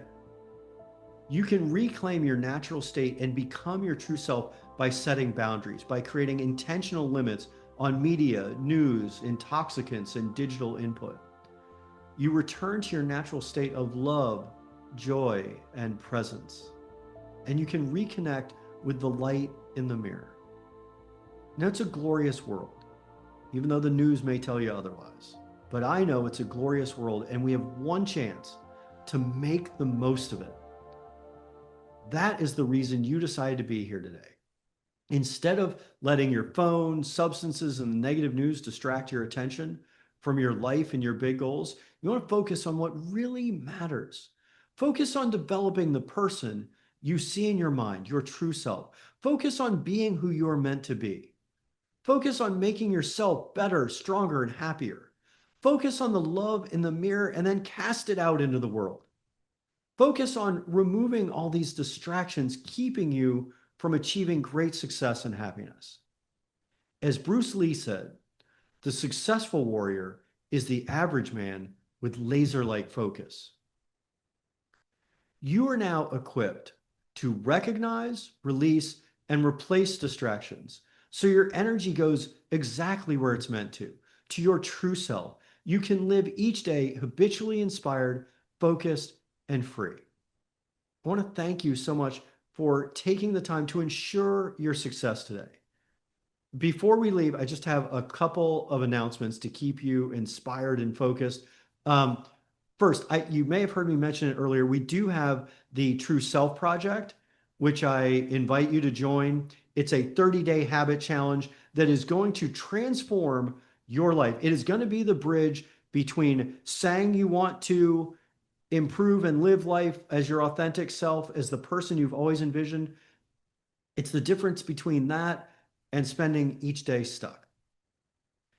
You can reclaim your natural state and become your true self by setting boundaries, by creating intentional limits on media, news, intoxicants, and digital input. You return to your natural state of love, joy, and presence. And you can reconnect with the light in the mirror. Now, it's a glorious world, even though the news may tell you otherwise. But I know it's a glorious world, and we have one chance to make the most of it. That is the reason you decided to be here today. Instead of letting your phone, substances, and the negative news distract your attention from your life and your big goals, you want to focus on what really matters. Focus on developing the person you see in your mind, your true self. Focus on being who you're meant to be. Focus on making yourself better, stronger, and happier. Focus on the love in the mirror and then cast it out into the world. Focus on removing all these distractions, keeping you from achieving great success and happiness. As Bruce Lee said, the successful warrior is the average man with laser-like focus. You are now equipped to recognize, release, and replace distractions so your energy goes exactly where it's meant to your true self. You can live each day habitually inspired, focused, and free. I want to thank you so much for taking the time to ensure your success today. Before we leave, I just have a couple of announcements to keep you inspired and focused. First, you may have heard me mention it earlier. We do have the True Self Project, which I invite you to join. It's a 30-day habit challenge that is going to transform your life. It is going to be the bridge between saying you want to improve and live life as your authentic self, as the person you've always envisioned. It's the difference between that and spending each day stuck.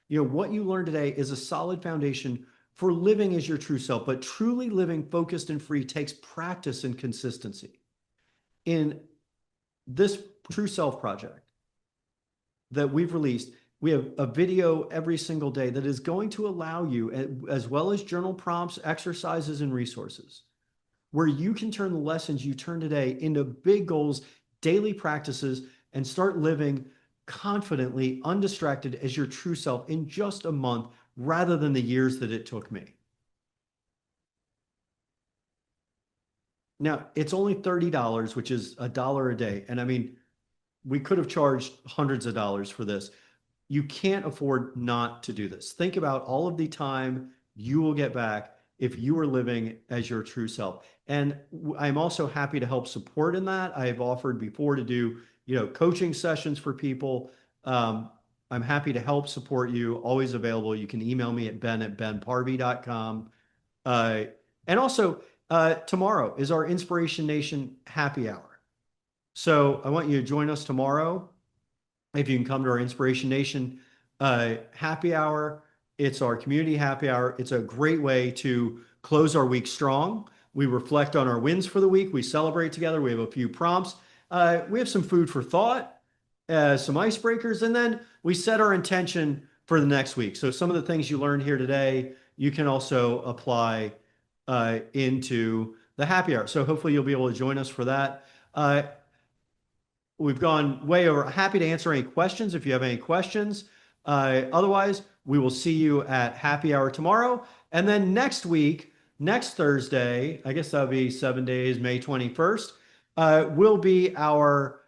What you learned today is a solid foundation for living as your true self, but truly living focused and free takes practice and consistency. In this True Self Project that we've released, we have a video every single day that is going to allow you, as well as journal prompts, exercises, and resources, where you can turn the lessons you turn today into big goals, daily practices, and start living confidently, undistracted as your true self in just a month rather than the years that it took me. Now, it's only $30, which is a dollar a day. And I mean, we could have charged hundreds of dollars for this. You can't afford not to do this. Think about all of the time you will get back if you are living as your true self. And I'm also happy to help support in that. I've offered before to do, coaching sessions for people. I'm happy to help support you, always available. You can email me at ben@benparvey.com. Uh, and also, tomorrow is our Inspiration Nation happy hour. So I want you to join us tomorrow. If you can come to our Inspiration Nation happy hour, it's our community happy hour. It's a great way to close our week strong. We reflect on our wins for the week. We celebrate together. We have a few prompts. We have some food for thought, some icebreakers, and then we set our intention for the next week. So some of the things you learned here today, you can also apply into the happy hour. So hopefully you'll be able to join us for that. We've gone way over. Happy to answer any questions if you have any questions. Otherwise, we will see you at happy hour tomorrow. And then next week, next Thursday, I guess that'll be 7 days, May 21st, will be our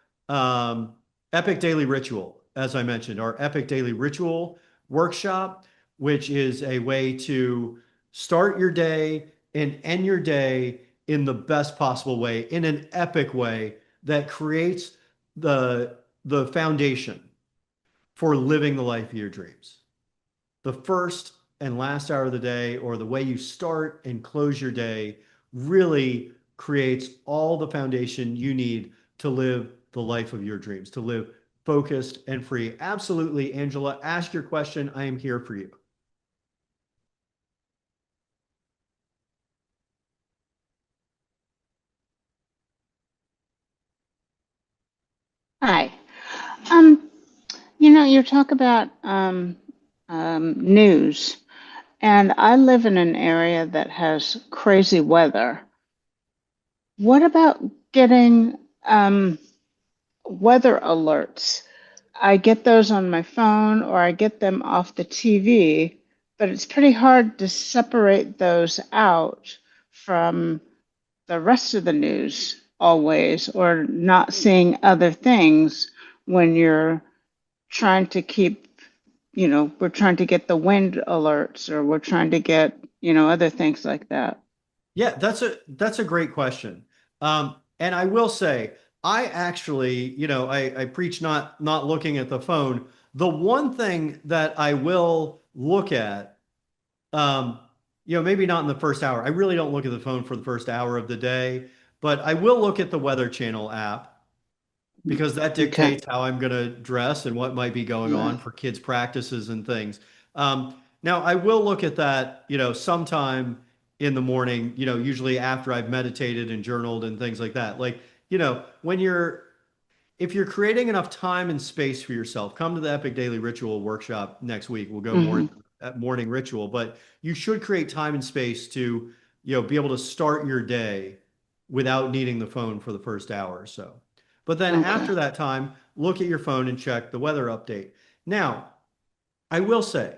Epic Daily Ritual. As I mentioned, our Epic Daily Ritual workshop, which is a way to start your day and end your day in the best possible way, in an epic way that creates the foundation for living the life of your dreams. The first and last hour of the day, or the way you start and close your day, really creates all the foundation you need to live the life of your dreams, to live focused and free. Absolutely, Angela, ask your question. I am here for you. Hi. You talk about news, and I live in an area that has crazy weather. What about getting weather alerts? I get those on my phone or I get them off the TV, but it's pretty hard to separate those out from the rest of the news always, or not seeing other things when you're trying to keep, we're trying to get the wind alerts, or we're trying to get, other things like that. Yeah, that's a great question. And I will say, I actually, I preach not looking at the phone. The one thing that I will look at, um, maybe not in the first hour. I really don't look at the phone for the first hour of the day, but I will look at the Weather Channel app because that Okay. dictates how I'm going to dress and what might be going Yeah. on for kids' practices and things. Now, I will look at that, sometime in the morning, usually after I've meditated and journaled and things like that. Like, when if you're creating enough time and space for yourself, come to the Epic Daily Ritual workshop next week. We'll go more Hmm. into that morning ritual, but you should create time and space to, be able to start your day without needing the phone for the first hour or so. But then Okay. after that time, look at your phone and check the weather update. Now, I will say,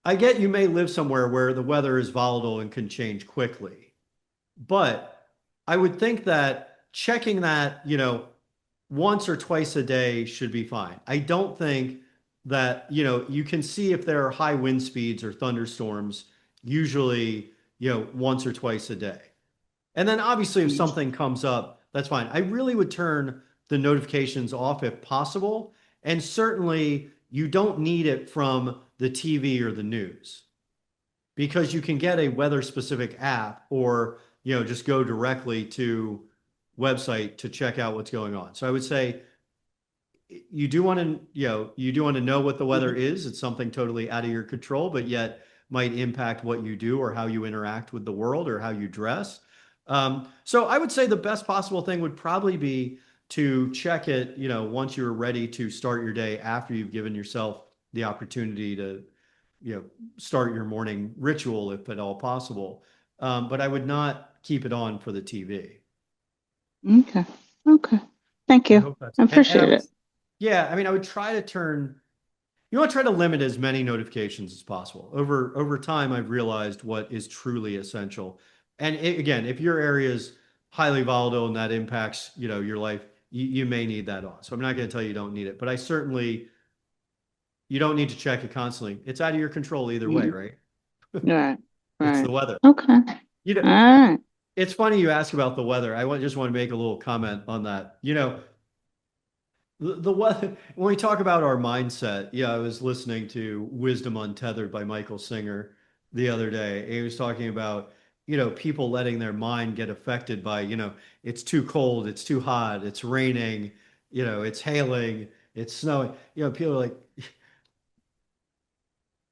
I get you may live somewhere where the weather is volatile and can change quickly, but I would think that checking that, once or twice a day should be fine. I don't think that, you can see if there are high wind speeds or thunderstorms, usually, once or twice a day. And then obviously if something comes up, that's fine. I really would turn the notifications off if possible. And certainly you don't need it from the TV or the news because you can get a weather specific app or, just go directly to website to check out what's going on. So I would say you do want to know what the weather Hmm. is. It's something totally out of your control, but yet might impact what you do or how you interact with the world or how you dress. So I would say the best possible thing would probably be to check it, once you're ready to start your day after you've given yourself the opportunity to, start your morning ritual if at all possible. But I would not keep it on for the TV. Okay. Okay. Thank I you. hope that's, I and I appreciate would, it. yeah, I mean, I would try to turn, want to try to limit as many notifications as possible. Over time, I've realized what is truly essential. And again, if your area is highly volatile and that impacts, your life, you may need that on. So I'm not going to tell you don't need it, but I certainly, you don't need to check it constantly. It's out of your control either way, Mm. right? Right. It's the Right. weather. Okay. You know, All right. it's funny you ask about the weather. Just want to make a little comment on that. The weather, when we talk about our mindset, yeah, I was listening to Wisdom Untethered by Michael Singer the other day. He was talking about, people letting their mind get affected by, it's too cold, it's too hot, it's raining, it's hailing, it's snowing. People are like,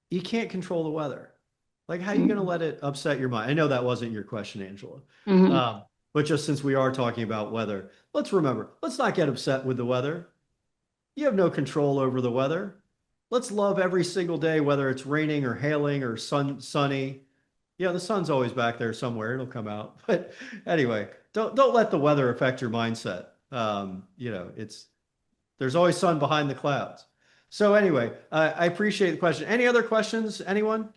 you can't control the weather. Like, how are you going to Mm-hmm. let it upset your mind? I know that wasn't your question, Angela. Mm-hmm. Um, but just since we are talking about weather, let's remember, let's not get upset with the weather. You have no control over the weather. Let's love every single day, whether it's raining or hailing or sunny. Yeah, the sun's always back there somewhere. It'll come out. But anyway, don't let the weather affect your mindset. It's there's always sun behind the clouds. So anyway, I appreciate the question. Any other questions, anyone?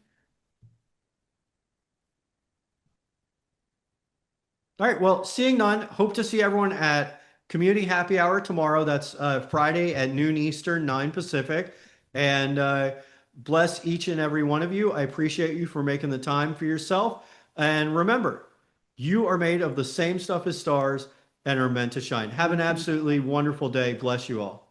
All right. Well, seeing none, hope to see everyone at Community Happy Hour tomorrow. That's Friday at noon Eastern, 9 Pacific. And bless each and every one of you. I appreciate you for making the time for yourself. And remember, you are made of the same stuff as stars and are meant to shine. Have an Mm-hmm. absolutely wonderful day. Bless you all.